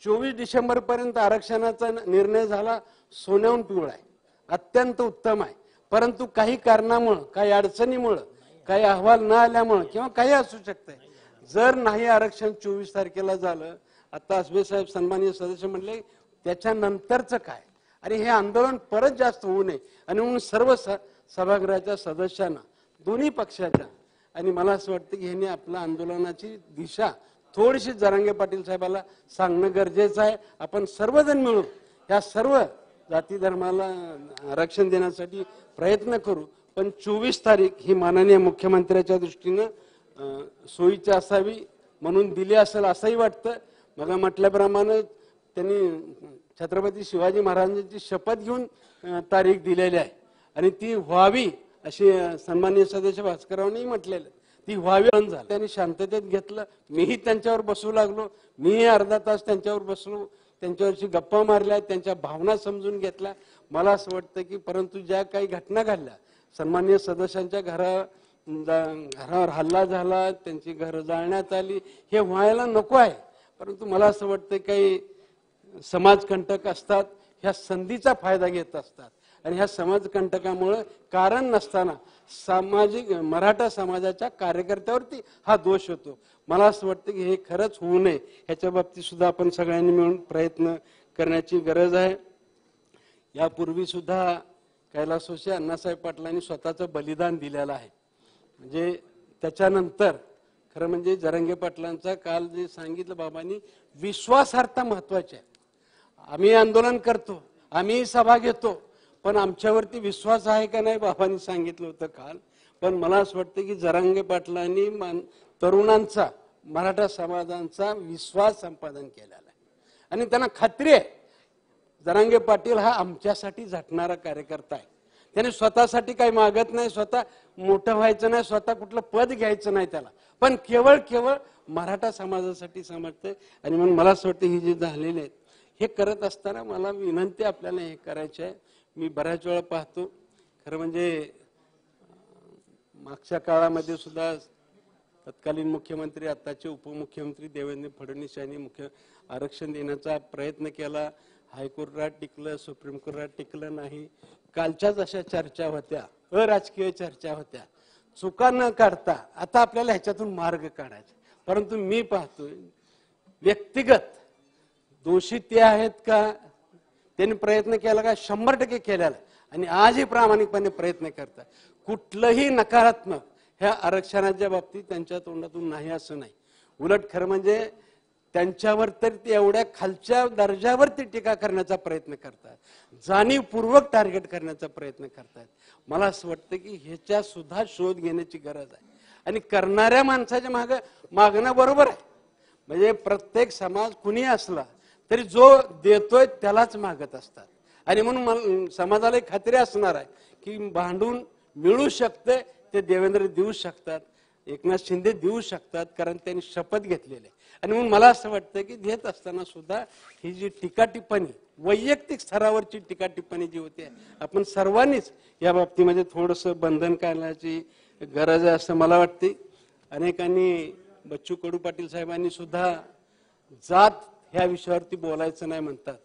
24 डिसेंबर पर्यंत आरक्षणाचा निर्णय झाला सोन्याहून पिवळा आहे, अत्यंत उत्तम आहे. परंतु काही कारणामुळे, काही अडचणीमुळे, काही अहवाल न आल्यामुळे किंवा काही असू शकतंय, जर नाही आरक्षण 24 तारखेला झालं, आता आसबे साहेब सन्माननीय सदस्य म्हणले त्याच्यानंतरचं काय, आणि हे आंदोलन परत जास्त होऊ नये. आणि म्हणून सर्व सभागृहाच्या सदस्यांना दोन्ही पक्षाच्या, आणि मला असं वाटतं की ह्यांनी आपल्या आंदोलनाची दिशा थोडीशी जरांगे पाटील साहेबाला सांगणं गरजेचं आहे. आपण सर्वजण मिळून या सर्व जाती धर्माला आरक्षण देण्यासाठी प्रयत्न करू, पण 24 तारीख ही माननीय मुख्यमंत्र्याच्या दृष्टीनं सोयीची असावी म्हणून दिली असेल असंही वाटतं. मला म्हटल्याप्रमाणे त्यांनी छत्रपती शिवाजी महाराजांची शपथ घेऊन तारीख दिलेली आहे, आणि ती व्हावी अशी सन्माननीय सदस्य भास्कररावांनी म्हटलेलं, ती व्हावी झाली. त्यांनी शांततेत घेतलं, मीही त्यांच्यावर बसू लागलो, मीही अर्धा तास त्यांच्यावर बसलो, त्यांच्यावरची गप्पा मारल्या, त्यांच्या भावना समजून घेतल्या. मला असं वाटतं की परंतु ज्या काही घटना घडल्या, सन्माननीय सदस्यांच्या घरावर हल्ला झाला, त्यांची घरं जाळण्यात आली, हे व्हायला नको आहे. परंतु मला असं वाटतं काही समाजकंटक असतात, ह्या संधीचा फायदा घेत असतात, आणि ह्या समाजकंटकामुळे कारण नसताना सामाजिक मराठा समाजाच्या कार्यकर्त्यावरती हा दोष होतो. मला असं वाटतं की हे खरंच होऊ नये, ह्याच्या बाबतीत सुद्धा आपण सगळ्यांनी मिळून प्रयत्न करण्याची गरज आहे. यापूर्वी सुद्धा कैलासवासी अण्णासाहेब पाटलांनी स्वतःचं बलिदान दिलेलं आहे. म्हणजे त्याच्यानंतर खरं म्हणजे जरांगे पाटलांचा काल जे सांगितलं बाबांनी, विश्वासार्हता महत्वाची आहे. आम्ही आंदोलन करतो, आम्ही सभा घेतो, पण आमच्यावरती विश्वास आहे का नाही बाबांनी सांगितलं होतं काल. पण मला असं वाटतं की जरांगे पाटलांनी तरुणांचा, मराठा समाजांचा विश्वास संपादन केलेला आहे, आणि त्यांना खात्री आहे जरांगे पाटील हा आमच्यासाठी झटणारा कार्यकर्ता आहे. त्याने स्वतःसाठी काही मागत नाही, स्वतः मोठं व्हायचं नाही, स्वतः कुठलं पद घ्यायचं नाही त्याला, पण केवळ मराठा समाजासाठी समजते. आणि म्हणून मला असं वाटतं ही जी झालेली आहेत हे करत असताना मला विनंती आपल्याला हे करायची आहे. मी बऱ्याच वेळा पाहतो, खरं म्हणजे मागच्या काळामध्ये सुद्धा तत्कालीन मुख्यमंत्री, आताचे उपमुख्यमंत्री देवेंद्र फडणवीस यांनी आरक्षण देण्याचा प्रयत्न केला. हायकोर्टात टिकलं, सुप्रीम कोर्टात टिकलं नाही. कालच्याच अशा चर्चा होत्या, अराजकीय चर्चा होत्या, चुका न काढता आता आपल्याला ह्याच्यातून मार्ग काढायचा. परंतु मी पाहतोय व्यक्तिगत दोषी ते आहेत का, त्यांनी प्रयत्न केला का, 100% केलेला, आणि आजही प्रामाणिकपणे प्रयत्न करतात. कुठलंही नकारात्मक ह्या आरक्षणाच्या बाबतीत त्यांच्या तोंडातून नाही असं नाही. उलट खरं म्हणजे त्यांच्यावर तर ते एवढ्या खालच्या दर्जावरती टीका करण्याचा प्रयत्न करतात, जाणीवपूर्वक टार्गेट करण्याचा प्रयत्न करतात. मला असं वाटतं की ह्याच्या सुद्धा शोध घेण्याची गरज आहे, आणि करणाऱ्या माणसाच्या मागणं बरोबर आहे. म्हणजे प्रत्येक समाज कुणी असला तरी जो देतोय त्यालाच मागत असतात, आणि म्हणून समाजाला खात्री असणार आहे की भांडून मिळू शकते, ते देवेंद्र देऊ शकतात. एकनाथ शिंदे देऊ शकतात, कारण त्यांनी शपथ घेतलेली आहे. आणि म्हणून मला असं वाटतं की देत असताना सुद्धा ही जी टीका टिप्पणी, वैयक्तिक स्तरावरची टीका टिप्पणी जी होते, आपण सर्वांनीच या बाबतीमध्ये थोडंसं बंधन करण्याची गरज आहे असं मला वाटते. अनेकांनी, बच्चू कडू पाटील साहेबांनी सुद्धा जात ह्या विषयावरती बोलायचं नाही म्हणतात.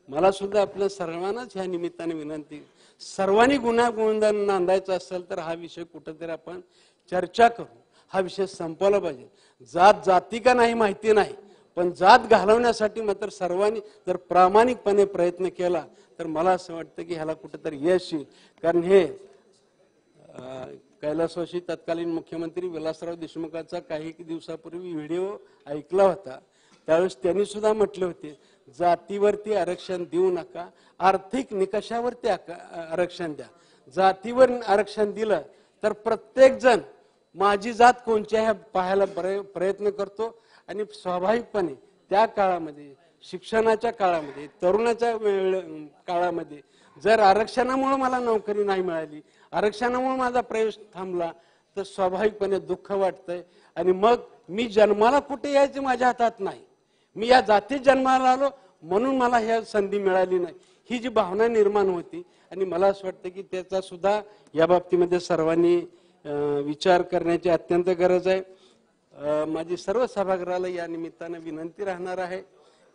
मला सुद्धा आपल्या सर्वांनाच ह्या निमित्ताने विनंती, सर्वांनी गुन्हा नांदायचा असेल तर हा विषय कुठेतरी आपण चर्चा करू, हा विषय संपवला पाहिजे. जात जाती का नाही माहिती नाही, पण जात घालवण्यासाठी मात्र सर्वांनी जर प्रामाणिकपणे प्रयत्न केला तर मला असं वाटतं की ह्याला कुठेतरी यश येईल. कारण हे कैलासवासी तत्कालीन मुख्यमंत्री विलासराव देशमुखांचा काही दिवसापूर्वी व्हिडिओ ऐकला होता. त्यावेळेस त्यांनी सुद्धा म्हटले होते, जातीवरती आरक्षण देऊ नका, आर्थिक निकषावरती आरक्षण द्या. जातीवर आरक्षण दिलं तर प्रत्येक जण माझी जात कोणची आहे पाहायला प्रयत्न करतो. आणि स्वाभाविकपणे त्या काळामध्ये, शिक्षणाच्या काळामध्ये, तरुणाच्या काळामध्ये जर आरक्षणामुळे मला नोकरी नाही मिळाली, आरक्षणामुळे माझा प्रवेश थांबला, तर स्वाभाविकपणे दुःख वाटतंय. आणि मग मी जन्माला कुठे यायचे माझ्या हातात नाही, मी या जातीत जन्माला आलो म्हणून मला ह्या संधी मिळाली नाही, ही जी भावना निर्माण होती. आणि मला असं वाटतं की त्याचा सुद्धा या बाबतीमध्ये सर्वांनी विचार करण्याची अत्यंत गरज आहे. माझी सर्व सभागृहाला या निमित्तानं विनंती राहणार आहे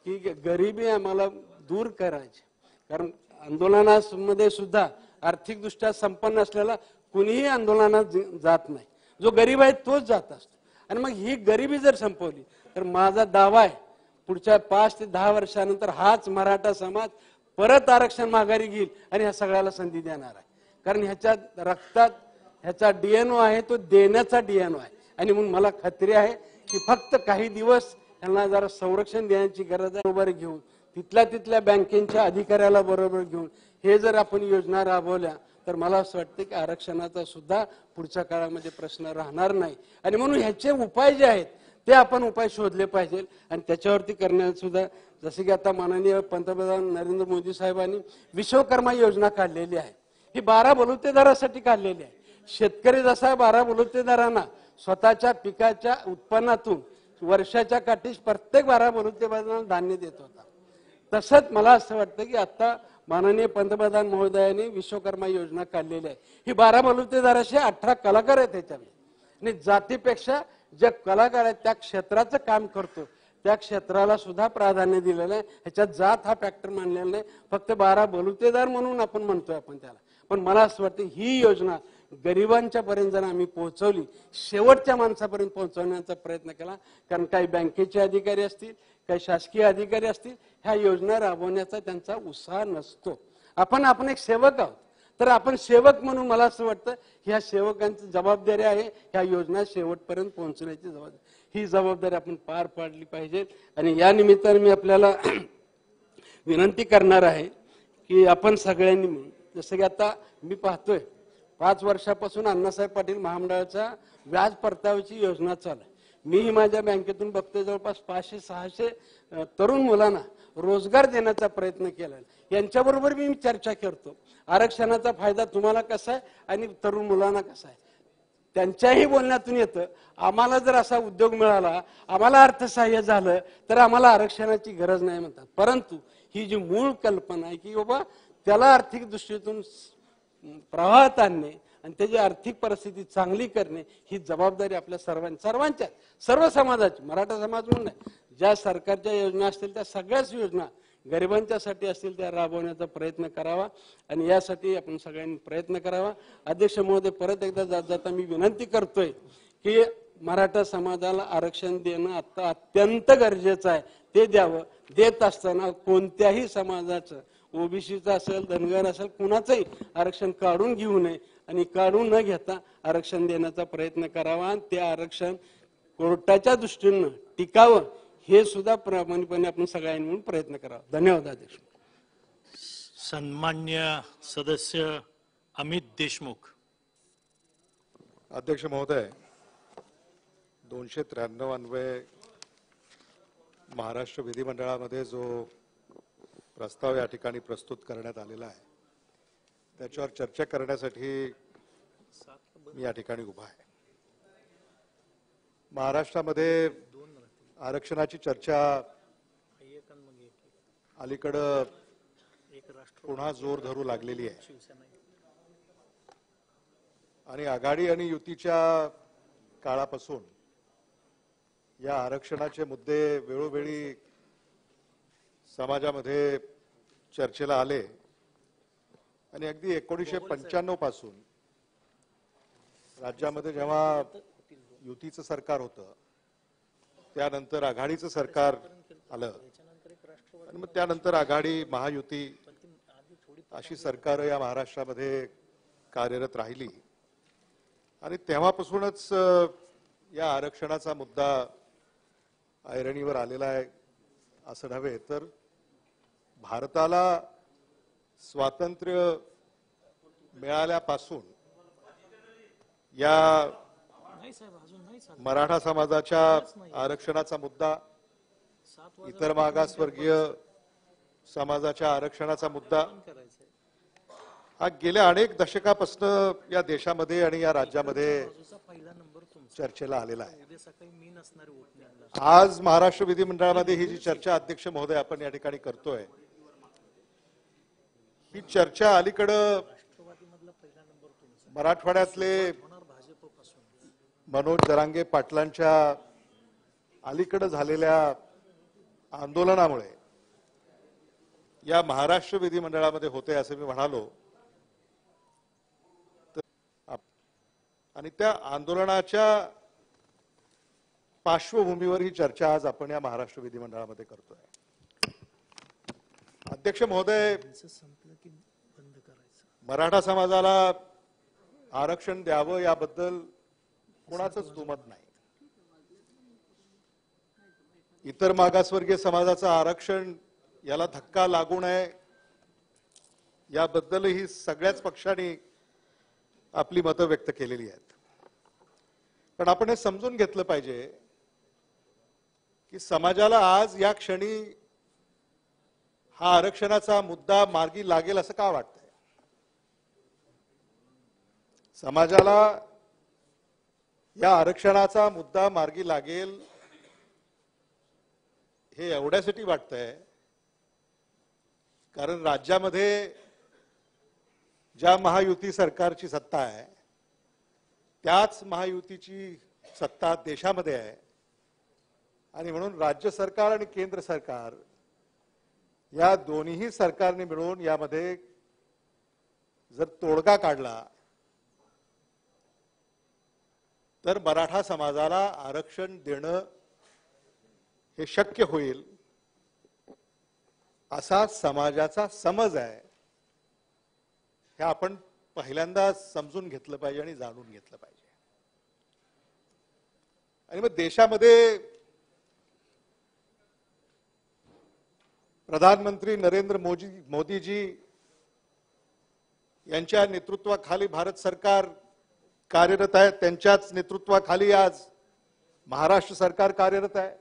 की गरिबी आम्हाला दूर करायची. कारण आंदोलनामध्ये सुद्धा आर्थिकदृष्ट्या संपन्न असलेला कुणीही आंदोलनात जात नाही, जो गरीब आहे तोच जात असतो. आणि मग ही गरिबी जर संपवली तर माझा दावा आहे पुढच्या 5 ते 10 वर्षानंतर हाच मराठा समाज परत आरक्षण माघारी घेईल आणि ह्या सगळ्याला संधी देणार आहे. कारण ह्याच्या रक्तात ह्याचा डीएनओ आहे, तो देण्याचा डीएनओ आहे. आणि म्हणून मला खात्री आहे की फक्त काही दिवस त्यांना जरा संरक्षण देण्याची गरज आहे. बरोबर घेऊन तिथल्या बँकेच्या अधिकाऱ्याला बरोबर घेऊन हे जर आपण योजना राबवल्या तर मला असं वाटतं की आरक्षणाचा सुद्धा पुढच्या काळामध्ये प्रश्न राहणार नाही. आणि म्हणून ह्याचे उपाय जे आहेत ते आपण उपाय शोधले पाहिजे. आणि त्याच्यावरती करण्यात सुद्धा, जसे की आता माननीय पंतप्रधान नरेंद्र मोदी साहेबांनी विश्वकर्मा योजना काढलेली आहे, ही 12 बलुतेदारासाठी काढलेली आहे. शेतकरी जसा 12 बलुतेदारांना स्वतःच्या पिकाच्या उत्पन्नातून वर्षाच्या काठीस प्रत्येक 12 बलुतेदारांना धान्य देत होता, तसंच मला असं वाटतं की आता माननीय पंतप्रधान महोदयांनी विश्वकर्मा योजना काढलेली आहे. ही 12 बलुतेदाराशी 18 कलाकार आहेत त्याच्यामध्ये. आणि जातीपेक्षा जे कलाकार आहेत त्या क्षेत्राचं काम करतो त्या क्षेत्राला सुद्धा प्राधान्य दिलेलं आहे. ह्याच्यात जात हा फॅक्टर मानलेला नाही, फक्त 12 बलुतेदार म्हणून आपण म्हणतोय आपण त्याला. पण मला असं वाटतं ही योजना गरिबांच्या पर्यंत जर आम्ही पोहोचवली, शेवटच्या माणसापर्यंत पोहोचवण्याचा प्रयत्न केला, कारण काही बँकेचे अधिकारी असतील, काही शासकीय अधिकारी असतील, ह्या योजना राबवण्याचा त्यांचा उत्साह नसतो. आपण एक सेवक आहोत, तर आपण सेवक म्हणून मला असं वाटतं ह्या सेवकांची जबाबदारी आहे ह्या योजना शेवटपर्यंत पोहोचण्याची जबाबदारी, ही जबाबदारी आपण पार पाडली पाहिजे. आणि या निमित्ताने मी आपल्याला विनंती करणार आहे की आपण सगळ्यांनी मिळून, जसं की आता मी पाहतोय 5 वर्षापासून अण्णासाहेब पाटील महामंडळाच्या व्याज परताव्याची योजना चालू आहे. मीही माझ्या बँकेतून बघतोय जवळपास 500-600 तरुण मुलांना रोजगार देण्याचा प्रयत्न केला. यांच्याबरोबर मी चर्चा करतो, आरक्षणाचा फायदा तुम्हाला कसा आहे आणि तरुण मुलांना कसा आहे. त्यांच्याही बोलण्यातून येतं, आम्हाला जर असा उद्योग मिळाला, आम्हाला अर्थसहाय्य झालं तर आम्हाला आरक्षणाची गरज नाही म्हणतात. परंतु ही जी मूळ कल्पना आहे की बाबा त्याला आर्थिक दृष्टीतून प्रवाहात आणणे आणि त्याची आर्थिक परिस्थिती चांगली करणे ही जबाबदारी आपल्या सर्वांच्या सर्व समाजाची, मराठा समाज म्हणून नाही, ज्या सरकारच्या योजना असतील त्या सगळ्याच योजना गरिबांच्यासाठी असतील त्या राबवण्याचा प्रयत्न करावा. आणि यासाठी आपण सगळ्यांनी प्रयत्न करावा. अध्यक्ष महोदय, परत एकदा जात जाता मी विनंती करतोय की मराठा समाजाला आरक्षण देणं आता अत्यंत गरजेचं आहे. ते द्यावं. देत असताना कोणत्याही समाजाचं, ओबीसीचं असेल, धनगर असेल, कुणाचंही आरक्षण काढून घेऊ नये आणि काढून न घेता आरक्षण देण्याचा प्रयत्न करावा. आणि ते आरक्षण कोर्टाच्या दृष्टीनं टिकावं हे सुद्धा प्रामाणिकपणे आपण सगळ्यांनी मिळून प्रयत्न करावा. धन्यवाद अध्यक्ष. सन्मान्य सदस्य अमित देशमुख. अध्यक्ष महोदय, 293 अन्वये महाराष्ट्र विधिमंडळामध्ये जो प्रस्ताव या ठिकाणी प्रस्तुत करण्यात आलेला आहे त्याच्यावर चर्चा करण्यासाठी मी या ठिकाणी उभा आहे. महाराष्ट्रामध्ये आरक्षणाची चर्चा अलीकडं पुन्हा जोर धरू लागलेली आहे आणि आघाडी आणि युतीच्या काळापासून या आरक्षणाचे मुद्दे वेळोवेळी समाजामध्ये चर्चेला आले आणि अगदी 1995 पासून राज्यामध्ये जेव्हा युतीचं सरकार होतं त्यानंतर आघाडीचं सरकार आलं आणि मग त्यानंतर आघाडी महायुती अशी सरकार या महाराष्ट्रामध्ये कार्यरत राहिली आणि तेव्हापासूनच या आरक्षणाचा मुद्दा ऐरणीवर आलेला आहे असं नव्हे तर भारताला स्वातंत्र्य मिळाल्यापासून या मराठा समाजाच्या आरक्षणाचा मुद्दा इतर मागासवर्गीय समाजाच्या आरक्षणाचा मुद्दा हा गेल्या अनेक दशकापासून या देशामध्ये आणि या राज्यामध्ये चर्चेला आलेला आहे. आज महाराष्ट्र विधिमंडळामध्ये ही जी चर्चा अध्यक्ष महोदय आपण या ठिकाणी करतोय ही चर्चा अलीकडं मराठवाड्यातले मनोज जरांगे पाटलांच्या अलीकडे झालेल्या आंदोलनामुळे या महाराष्ट्र विधिमंडळामध्ये होते असं मी म्हणालो आणि त्या आंदोलनाच्या पार्श्वभूमीवर ही चर्चा आज आपण या महाराष्ट्र विधिमंडळामध्ये करतोय. अध्यक्ष महोदय, मराठा समाजाला आरक्षण द्यावं याबद्दल कोणाचंच दुमत नाही. इतर मागासवर्गीय समाजाचं आरक्षण याला धक्का लागू नये याबद्दलही सगळ्याच पक्षांनी आपली मतं व्यक्त केलेली आहेत. पण आपण हे समजून घेतलं पाहिजे की समाजाला आज या क्षणी हा आरक्षणाचा मुद्दा मार्गी लागेल असं का वाटतंय. समाजाला या आरक्षणाचा मुद्दा मार्गी लागेल हे एवढ्यासाठी वाटतंय कारण राज्यामध्ये ज्या महायुती सरकारची सत्ता आहे त्याच महायुतीची सत्ता देशामध्ये आहे आणि म्हणून राज्य सरकार आणि केंद्र सरकार या दोन्ही सरकारने मिळून यामध्ये जर तोडगा काढला तर मराठा समाजाला आरक्षण देणं हे शक्य होईल असा समाजाचा समज आहे. हे आपण पहिल्यांदा समजून घेतलं पाहिजे आणि जाणून घेतलं पाहिजे. आणि मग देशामध्ये प्रधानमंत्री नरेंद्र मोदीजी यांच्या नेतृत्वाखाली भारत सरकार कार्यरत आहे. त्यांच्याच नेतृत्वाखाली आज महाराष्ट्र सरकार कार्यरत आहे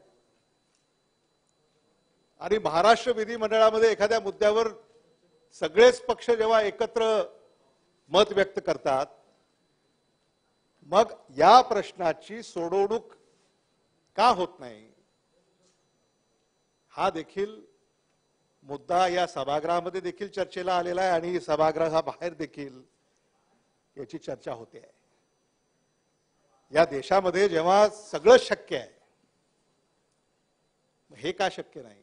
आणि महाराष्ट्र विधिमंडळामध्ये एखाद्या मुद्द्यावर सगळेच पक्ष जेव्हा एकत्र मत व्यक्त करतात मग या प्रश्नाची सोडवणूक का होत नाही हा देखील मुद्दा या सभागृहामध्ये देखील चर्चेला आलेला आहे आणि सभागृहाबाहेर देखील याची चर्चा होते आहे. या देशामध्ये जेव्हा सगळं शक्य आहे हे का शक्य नाही.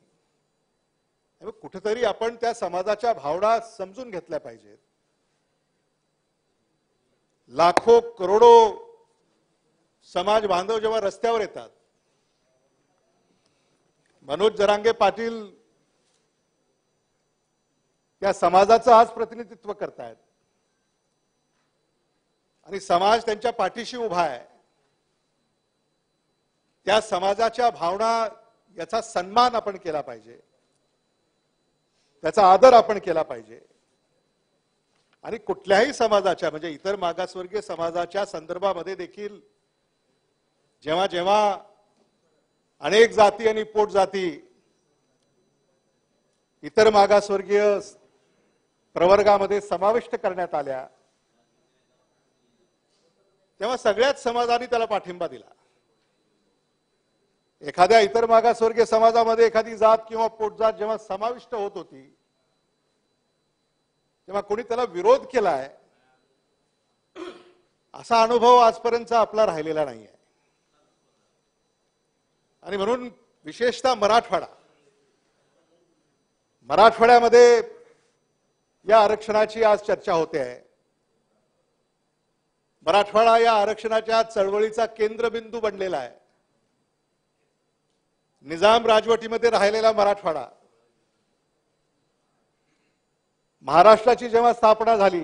कुठेतरी आपण त्या समाजाच्या भावना समजून घेतल्या पाहिजेत. लाखो करोडो समाज बांधव जेव्हा रस्त्यावर येतात, मनोज जरांगे पाटील त्या समाजाचं आज प्रतिनिधित्व करतायत आणि समाज त्यांच्या पाठीशी उभा आहे. त्या समाजाच्या भावना याचा सन्मान आपण केला पाहिजे, त्याचा आदर आपण केला पाहिजे आणि कुठल्याही समाजाच्या म्हणजे इतर मागासवर्गीय समाजाच्या संदर्भामध्ये देखील जेव्हा जेव्हा अनेक जाती आणि पोटजाती इतर मागासवर्गीय प्रवर्गामध्ये समाविष्ट करण्यात आल्या तेव्हा सगळ्याच समाजाने त्याला पाठिंबा दिला. एखाद्या इतर मागासवर्गीय समाजामध्ये एखादी जात किंवा पोटजात जेव्हा समाविष्ट होत होती तेव्हा कोणी त्याला विरोध केलाय असा अनुभव आजपर्यंत आपला राहिलेला नाहीये. आणि म्हणून विशेषतः मराठवाड्यामध्ये या आरक्षणाची आज चर्चा होते आहे. मराठवाडा या आरक्षणाच्या चळवळीचा केंद्रबिंदू बनलेला आहे. निजाम राजवटीमध्ये राहिलेला मराठवाडा, महाराष्ट्राची जेव्हा स्थापना झाली,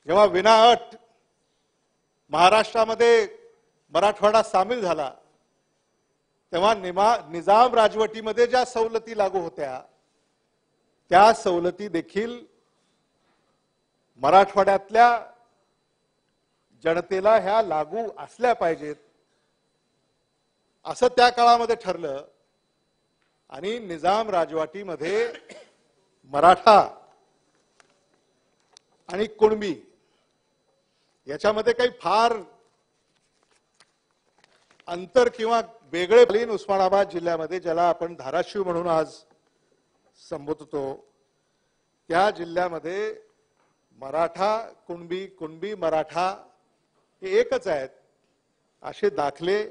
जेव्हा विनाअट महाराष्ट्रामध्ये मराठवाडा सामील झाला, तेव्हा निजाम राजवटीमध्ये ज्या सवलती लागू होत्या त्या सवलती देखील मराठवाड्यातल्या जनतेला ह्या लागू असल्या पाहिजेत असं त्या काळामध्ये ठरलं. आणि निजाम राजवटीमध्ये मराठा आणि कुणबी याच्यामध्ये काही फार अंतर किंवा वेगळे उस्मानाबाद जिल्ह्यामध्ये, ज्याला आपण धाराशिव म्हणून आज संबोधतो, त्या जिल्ह्यामध्ये मराठा कुणबी, कुणबी मराठा हे एकच आहेत असे दाखले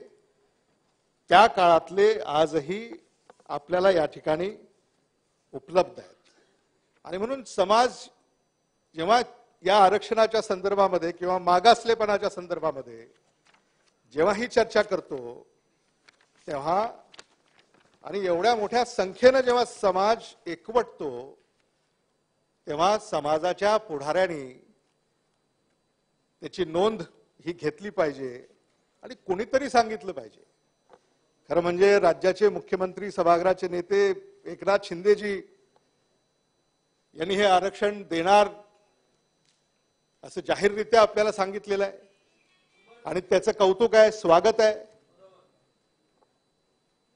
त्या काळातले आजही आपल्याला या ठिकाणी उपलब्ध आहेत. आणि म्हणून समाज जेव्हा या आरक्षणाच्या संदर्भामध्ये किंवा मागासलेपणाच्या संदर्भामध्ये जेव्हा ही चर्चा करतो तेव्हा, आणि एवढ्या मोठ्या संख्येनं जेव्हा समाज एकवटतो तेव्हा समाजाच्या पुढाऱ्यांनी त्याची नोंद ही घेतली पाहिजे आणि कोणीतरी सांगितलं पाहिजे. खरं म्हणजे राज्याचे मुख्यमंत्री, सभागृहाचे नेते एकनाथ शिंदेजी यांनी हे आरक्षण देणार असं जाहीररित्या आपल्याला सांगितलेलं आहे आणि त्याचं कौतुक आहे, स्वागत आहे.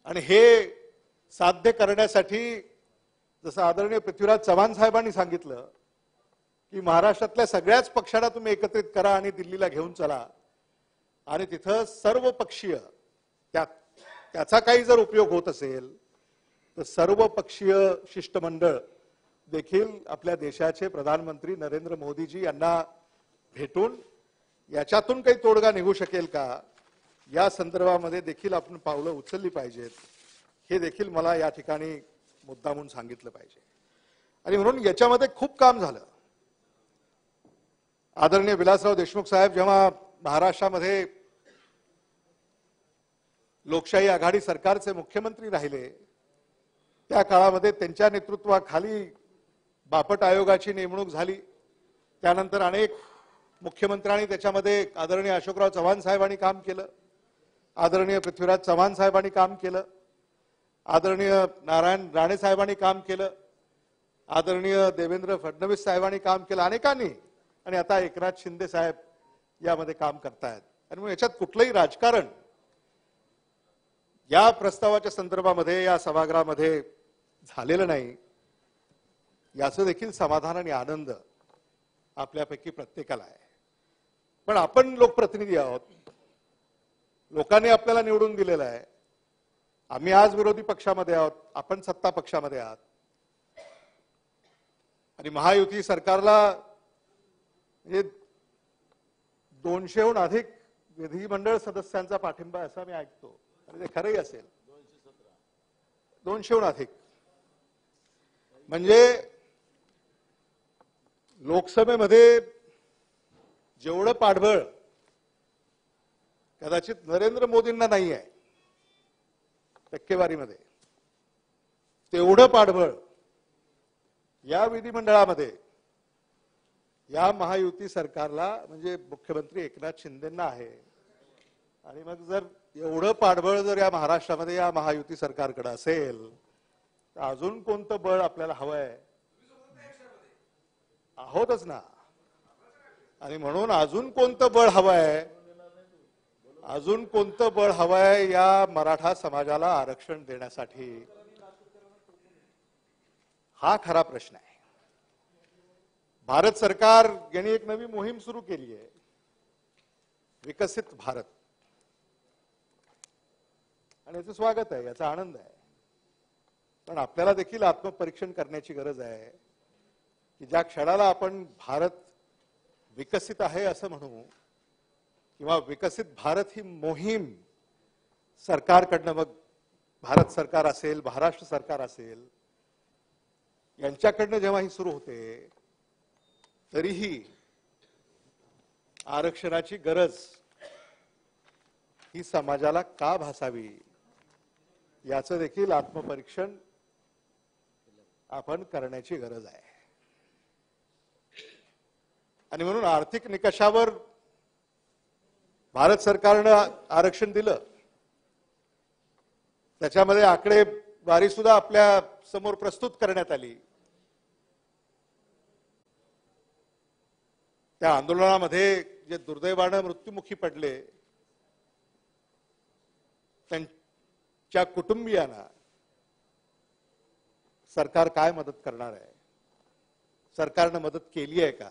आणि हे साध्य करण्यासाठी जसं आदरणीय पृथ्वीराज चव्हाण साहेबांनी सांगितलं की महाराष्ट्रातल्या सगळ्याच पक्षांना तुम्ही एकत्रित करा आणि दिल्लीला घेऊन चला आणि तिथं सर्व पक्षीय त्याचा काही जर उपयोग होत असेल तर सर्व पक्षीय शिष्टमंडळ देखील आपल्या देशाचे प्रधानमंत्री नरेंद्र मोदीजी यांना भेटून याच्यातून काही तोडगा निघू शकेल का या संदर्भामध्ये देखील आपण पावलं उचलली पाहिजेत, हे देखील मला या ठिकाणी मुद्दामून सांगितलं पाहिजे. आणि म्हणून याच्यामध्ये खूप काम झालं. आदरणीय विलासराव देशमुख साहेब जेव्हा महाराष्ट्रामध्ये लोकशाही आघाडी सरकारचे मुख्यमंत्री राहिले त्या काळामध्ये त्यांच्या नेतृत्वाखाली बापट आयोगाची नेमणूक झाली. त्यानंतर अनेक मुख्यमंत्र्यांनी त्याच्यामध्ये आदरणीय अशोकराव चव्हाण साहेबांनी काम केलं, आदरणीय पृथ्वीराज चव्हाण साहेबांनी काम केलं, आदरणीय नारायण राणे साहेबांनी काम केलं, आदरणीय देवेंद्र फडणवीस साहेबांनी काम केलं, अनेकांनी. आणि आता एकनाथ शिंदे साहेब यामध्ये काम करतायत. आणि मग याच्यात कुठलंही राजकारण या प्रस्तावाच्या संदर्भामध्ये या सभागृहामध्ये झालेलं नाही याचं देखील समाधान आणि आनंद आपल्यापैकी प्रत्येकाला आहे. पण आपण लोकप्रतिनिधी आहोत, लोकांनी आपल्याला निवडून दिलेलं आहे. आम्ही आज विरोधी पक्षामध्ये आहोत, आपण सत्ता पक्षामध्ये आहात. आणि महायुती सरकारला म्हणजे 200हून अधिक विधिमंडळ सदस्यांचा पाठिंबा असा मी ऐकतो, आणि ते खरंही असेल. 200हून अधिक म्हणजे लोकसभेमध्ये जेवढं पाठबळ कदाचित नरेंद्र मोदींना नाही आहे टक्केवारीमध्ये, तेवढं पाठबळ या विधिमंडळामध्ये या महायुती सरकारला म्हणजे मुख्यमंत्री एकनाथ शिंदेंना आहे. आणि मग जर एवढं पाठबळ जर या महाराष्ट्रामध्ये या महायुती सरकारकडे असेल तर अजून कोणतं बळ आपल्याला हवंय? आहोतच ना. आणि म्हणून अजून कोणतं बळ हवंय, अजून कोणतं बळ हवंय या मराठा समाजाला आरक्षण देण्यासाठी, हा खरा प्रश्न आहे. भारत सरकार यांनी एक नवी मोहीम सुरू केली आहे, विकसित भारत. आणि याचं स्वागत आहे, याचा आनंद आहे. पण आपल्याला देखील आत्मपरीक्षण करण्याची गरज आहे की ज्या क्षणाला आपण भारत विकसित आहे असं म्हणू किंवा विकसित भारत ही मोहीम सरकारकडनं, मग भारत सरकार असेल, महाराष्ट्र सरकार असेल, यांच्याकडनं जेव्हा ही सुरू होते, तरीही आरक्षणाची गरज ही समाजाला का भासावी याचं देखील आत्मपरीक्षण आपण करण्याची गरज आहे. आणि म्हणून आर्थिक निकषावर भारत सरकारनं आरक्षण दिलं, त्याच्यामध्ये आकडेवारी सुद्धा आपल्या समोर प्रस्तुत करण्यात आली. त्या आंदोलनामध्ये जे दुर्दैवानं मृत्युमुखी पडले त्यांच्या कुटुंबियांना सरकार काय मदत करणार आहे, सरकारनं मदत केली आहे का,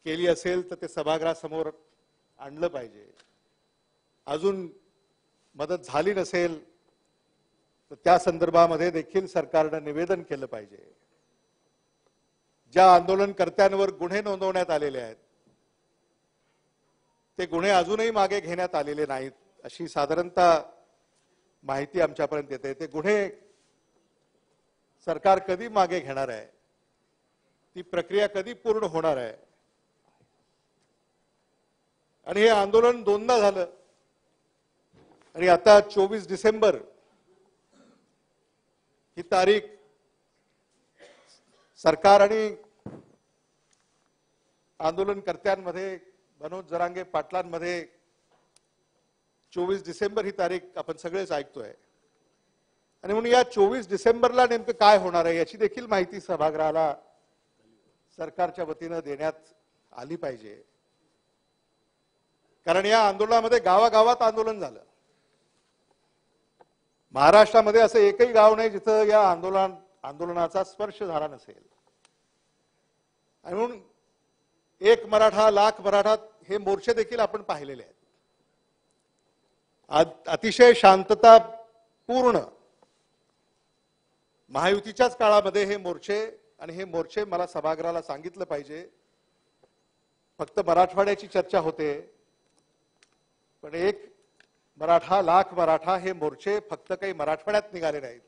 केली असेल तर ते सभागृहासमोर आणलं पाहिजे. अजून मदत झाली नसेल तर त्या संदर्भामध्ये देखील सरकारनं निवेदन केलं पाहिजे. ज्या आंदोलनकर्त्यांवर गुन्हे नोंदवण्यात आलेले आहेत ते गुन्हे अजूनही मागे घेण्यात आलेले नाहीत अशी साधारणतः माहिती आमच्यापर्यंत येते. ते गुन्हे सरकार कधी मागे घेणार आहे, ती प्रक्रिया कधी पूर्ण होणार आहे. आणि हे आंदोलन दोनदा झालं आणि आता 24 डिसेंबर ही तारीख सरकार आणि आंदोलनकर्त्यांमध्ये, मनोज जरांगे पाटलांमध्ये 24 डिसेंबर ही तारीख आपण सगळेच ऐकतोय. आणि म्हणून या 24 डिसेंबरला नेमकं काय होणार आहे याची देखील माहिती सभागृहाला सरकारच्या वतीनं देण्यात आली पाहिजे. कारण या आंदोलनामध्ये गावागावात आंदोलन झालं. महाराष्ट्रामध्ये असं एकही गाव नाही जिथं या आंदोलनाचा स्पर्श झाला नसेल. आणि म्हणून एक मराठा लाख मराठा हे मोर्चे देखील आपण पाहिलेले आहेत. अतिशय शांततापूर्ण महायुतीच्याच काळामध्ये हे मोर्चे, आणि हे मोर्चे मला सभागृहाला सांगितलं पाहिजे, फक्त मराठवाड्याची चर्चा होते पण एक मराठा लाख मराठा हे मोर्चे फक्त काही मराठवाड्यात निघाले नाहीत,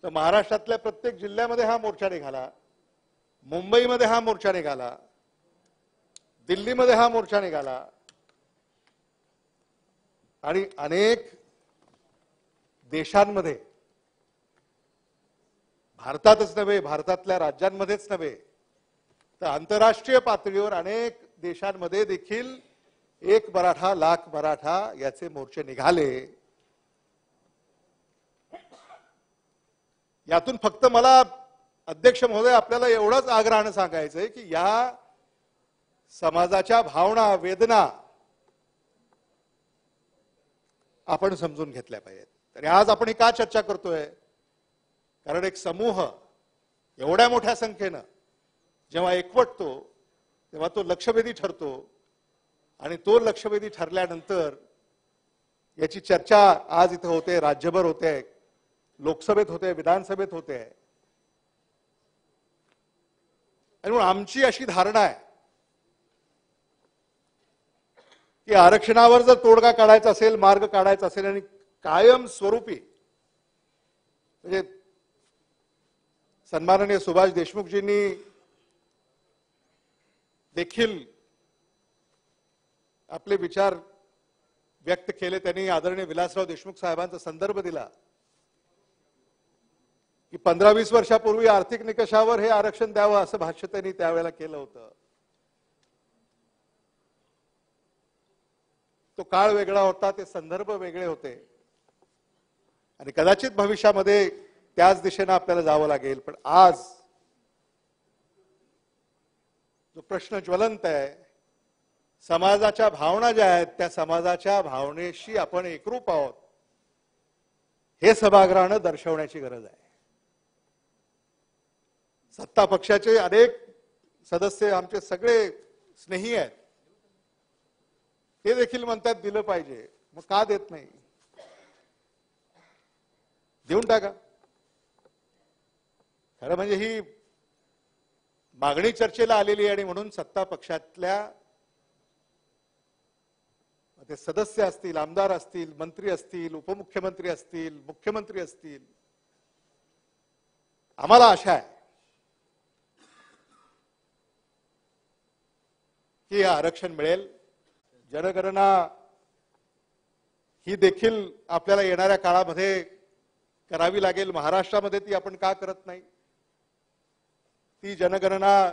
तर महाराष्ट्रातल्या प्रत्येक जिल्ह्यामध्ये हा मोर्चा निघाला, मुंबईमध्ये हा मोर्चा निघाला, दिल्लीमध्ये हा मोर्चा निघाला आणि अनेक देशांमध्ये, भारतातच नव्हे, भारतातल्या राज्यांमध्येच नव्हे तर आंतरराष्ट्रीय पातळीवर अनेक देशांमध्ये देखील एक मराठा लाख मराठा याचे मोर्चे निघाले. यातून फक्त मला अध्यक्ष महोदय आपल्याला एवढंच आग्रहानं सांगायचंय की या समाजाच्या भावना, वेदना आपण समजून घेतल्या पाहिजेत. आणि आज आपण ही का चर्चा करतोय, कारण एक समूह एवढ्या मोठ्या संख्येनं जेव्हा एकवटतो तेव्हा तो लक्षवेधी ठरतो. आणि तो लक्षवेधी ठरल्यानंतर याची चर्चा आज इथं होते, राज्यभर होते, लोकसभेत होते, विधानसभेत होते. आणि म्हणून आमची अशी धारणा आहे की आरक्षणावर जर तोडगा काढायचा असेल, मार्ग काढायचा असेल आणि कायम स्वरूपी, म्हणजे सन्माननीय सुभाष देशमुखजींनी देखील आपले विचार व्यक्त केले. त्यांनी आदरणीय विलासराव देशमुख साहेबांचा संदर्भ दिला की 15-20 वर्षापूर्वी आर्थिक निकषावर हे आरक्षण द्यावं असं भाष्य त्यांनी त्यावेळेला केलं होतं. तो काळ वेगळा होता, ते संदर्भ वेगळे होते आणि कदाचित भविष्यामध्ये त्याच दिशेने आपल्याला जावं लागेल. पण आज जो प्रश्न ज्वलंत आहे, समाजाच्या भावना ज्या आहेत त्या समाजाच्या भावनेशी आपण एकरूप आहोत हे सभागृहानं दर्शवण्याची गरज आहे. सत्ता पक्षाचे अनेक सदस्य आमचे सगळे स्नेही आहेत, ते देखील म्हणतात दिलं पाहिजे, मग का देत नाही. देऊन टाका. खरं म्हणजे ही मागणी चर्चेला आलेली आहे आणि म्हणून सत्ता पक्षातल्या ते सदस्य असतील, आमदार असतील, मंत्री असतील, उपमुख्यमंत्री असतील, मुख्यमंत्री असतील, आम्हाला आशा आहे की आरक्षण मिळेल. जनगणना ही देखील आपल्याला येणाऱ्या काळामध्ये करावी लागेल. महाराष्ट्रामध्ये ती आपण का करत नाही? ती जनगणना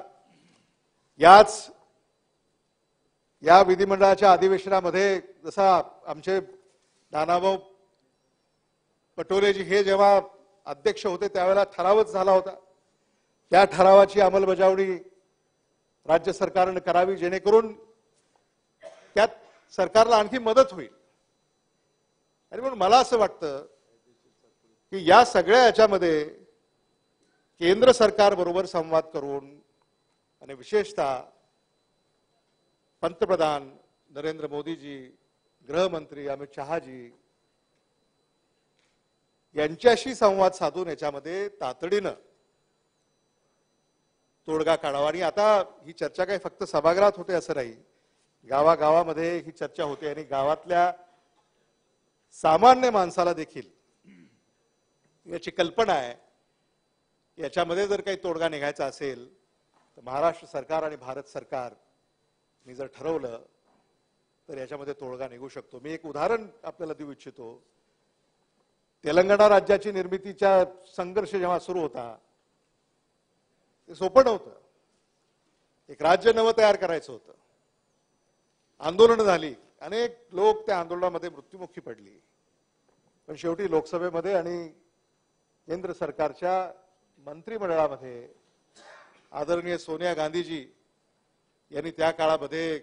या विधिमंडळाच्या अधिवेशनामध्ये जसा आमचे नानाभाऊ पटोलेजी हे जेव्हा अध्यक्ष होते त्यावेळेला ठरावच झाला होता. त्या ठरावाची अंमलबजावणी राज्य सरकारने करावी जेणेकरून त्यात सरकारला आणखी मदत होईल. आणि म्हणून मला असं वाटतं की या सगळ्या याच्यामध्ये केंद्र सरकार बरोबर संवाद करून आणि विशेषतः पंतप्रधान नरेंद्र मोदीजी, गृहमंत्री अमित शहाजी यांच्याशी संवाद साधून याच्यामध्ये तातडीनं तोडगा काढावा. आणि आता ही चर्चा काही फक्त सभागृहात होते असं नाही, गावागावामध्ये ही चर्चा होते आणि गावातल्या सामान्य माणसाला देखील याची कल्पना आहे. याच्यामध्ये जर काही तोडगा निघायचा असेल तर महाराष्ट्र सरकार आणि भारत सरकारने जर ठरवलं तर याच्यामध्ये तोडगा निघू शकतो. मी एक उदाहरण आपल्याला देऊ इच्छितो. तेलंगणा राज्याची निर्मितीचा संघर्ष जेव्हा सुरू होता ते सोपं नव्हतं. एक राज्य नवं तयार करायचं होतं. आंदोलन झाली, अनेक लोक त्या आंदोलनामध्ये मृत्युमुखी पडली. पण शेवटी लोकसभेमध्ये आणि केंद्र सरकारच्या मंत्रिमंडळामध्ये आदरणीय सोनिया गांधीजी यांनी त्या काळामध्ये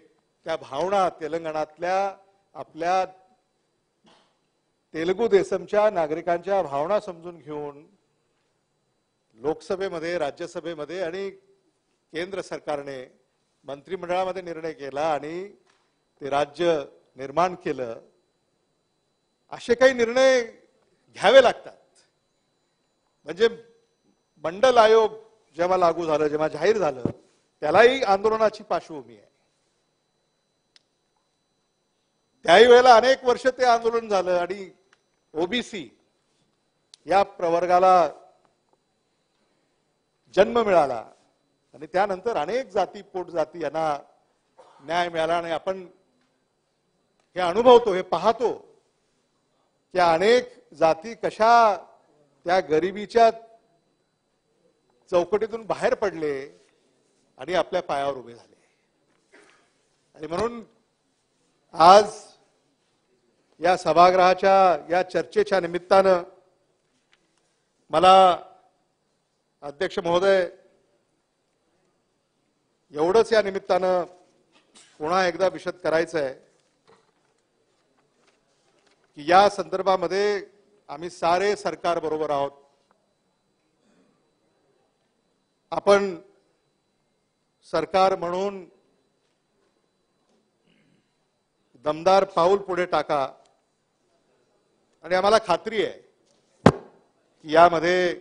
त्या भावना तेलंगणातल्या आपल्या तेलुगू देसमच्या नागरिकांच्या भावना समजून घेऊन लोकसभेमध्ये, राज्यसभेमध्ये आणि केंद्र सरकारने मंत्रिमंडळामध्ये निर्णय केला आणि ते राज्य निर्माण केलं. असे काही निर्णय घ्यावे लागतात. म्हणजे मंडल आयोग जेव्हा लागू झालं, जेव्हा जाहीर झालं, त्यालाही आंदोलनाची पार्श्वभूमी आहे. त्याही वेळेला अनेक वर्ष ते आंदोलन झालं आणि ओबीसी या प्रवर्गाला जन्म मिळाला आणि त्यानंतर अनेक जाती, पोटजाती यांना न्याय मिळाला. आणि आपण हे अनुभवतो, हे पाहतो की अनेक जाती कशा त्या गरिबीच्या चौकटीतून बाहेर पडले आणि आपल्या पायावर उभे झाले. आणि म्हणून आज या सभागृहाच्या या चर्चेच्या निमित्तानं मला अध्यक्ष महोदय एवढंच या निमित्तानं पुन्हा एकदा विशद करायचं आहे की या संदर्भामध्ये आम्ही सारे सरकार बरोबर आहोत. आपण सरकार म्हणून दमदार पाऊल पुढे टाका आणि आम्हाला खात्री आहे की यामध्ये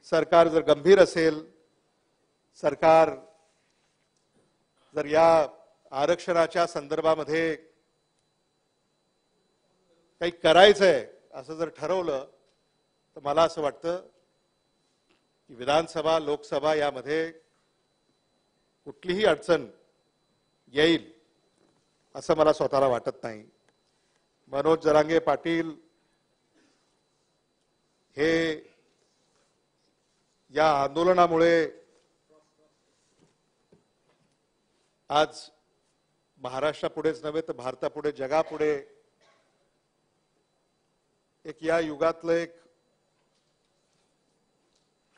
सरकार जर गंभीर असेल, सरकार जर या आरक्षणाच्या संदर्भामध्ये काही करायचंय असं जर ठरवलं तर मला असं वाटतं की विधानसभा, लोकसभा यामध्ये कुठलीही अडचण येईल असं मला स्वतःला वाटत नाही. मनोज जरांगे पाटील हे या आंदोलनामुळे आज महाराष्ट्रापुढेच नव्हे तर भारतापुढे, जगापुढे एक या युगातलं एक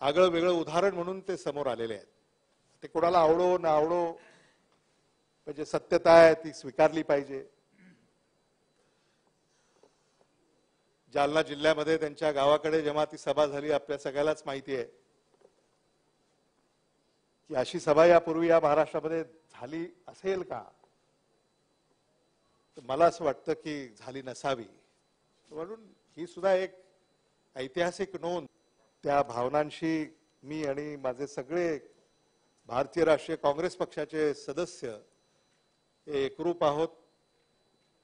आगळं वेगळं उदाहरण म्हणून ते समोर आलेले आहेत. ते कोणाला आवडो ना आवडो, म्हणजे सत्यता आहे ती स्वीकारली पाहिजे. जालना जिल्ह्यामध्ये त्यांच्या गावाकडे जेव्हा ती सभा झाली, आपल्या सगळ्यालाच माहिती आहे की अशी सभा यापूर्वी या महाराष्ट्रामध्ये झाली असेल का, तर मला असं वाटतं की झाली नसावी. म्हणून ही सुद्धा एक ऐतिहासिक नोंद, त्या भावनांशी मी आणि माझे सगळे भारतीय राष्ट्रीय काँग्रेस पक्षाचे सदस्य हे एकरूप आहोत.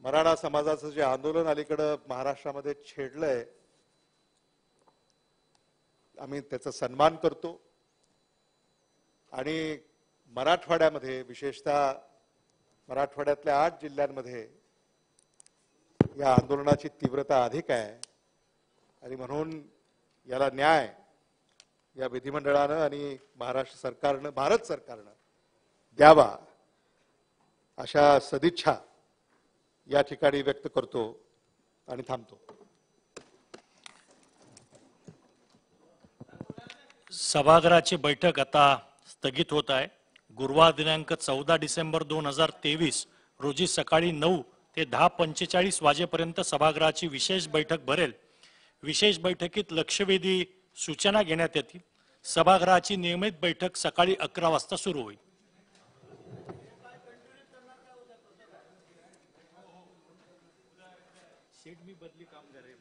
मराठा समाजाचं जे आंदोलन अलीकडं महाराष्ट्रामध्ये छेडलंय, आम्ही त्याचा सन्मान करतो. आणि मराठवाड्यामध्ये, विशेषतः मराठवाड्यातल्या 8 जिल्ह्यांमध्ये या आंदोलनाची तीव्रता अधिक आहे आणि म्हणून याला न्याय या विधिमंडळानं आणि महाराष्ट्र सरकारनं, भारत सरकारनं द्यावा, अशा सदिच्छा या ठिकाणी व्यक्त करतो आणि थांबतो. सभागृहाची बैठक आता स्थगित होत आहे. गुरुवार दिनांक 14 डिसेंबर 2023 रोजी सकाळी 9 ते 10:45 वाजेपर्यंत सभागृहाची विशेष बैठक भरेल. विशेष बैठकीत लक्षवेधी सूचना घेण्यात येतील. सभागृहाची नियमित बैठक सकाळी 11 वाजता सुरू होईल. शेठ मी बदली काम करेल.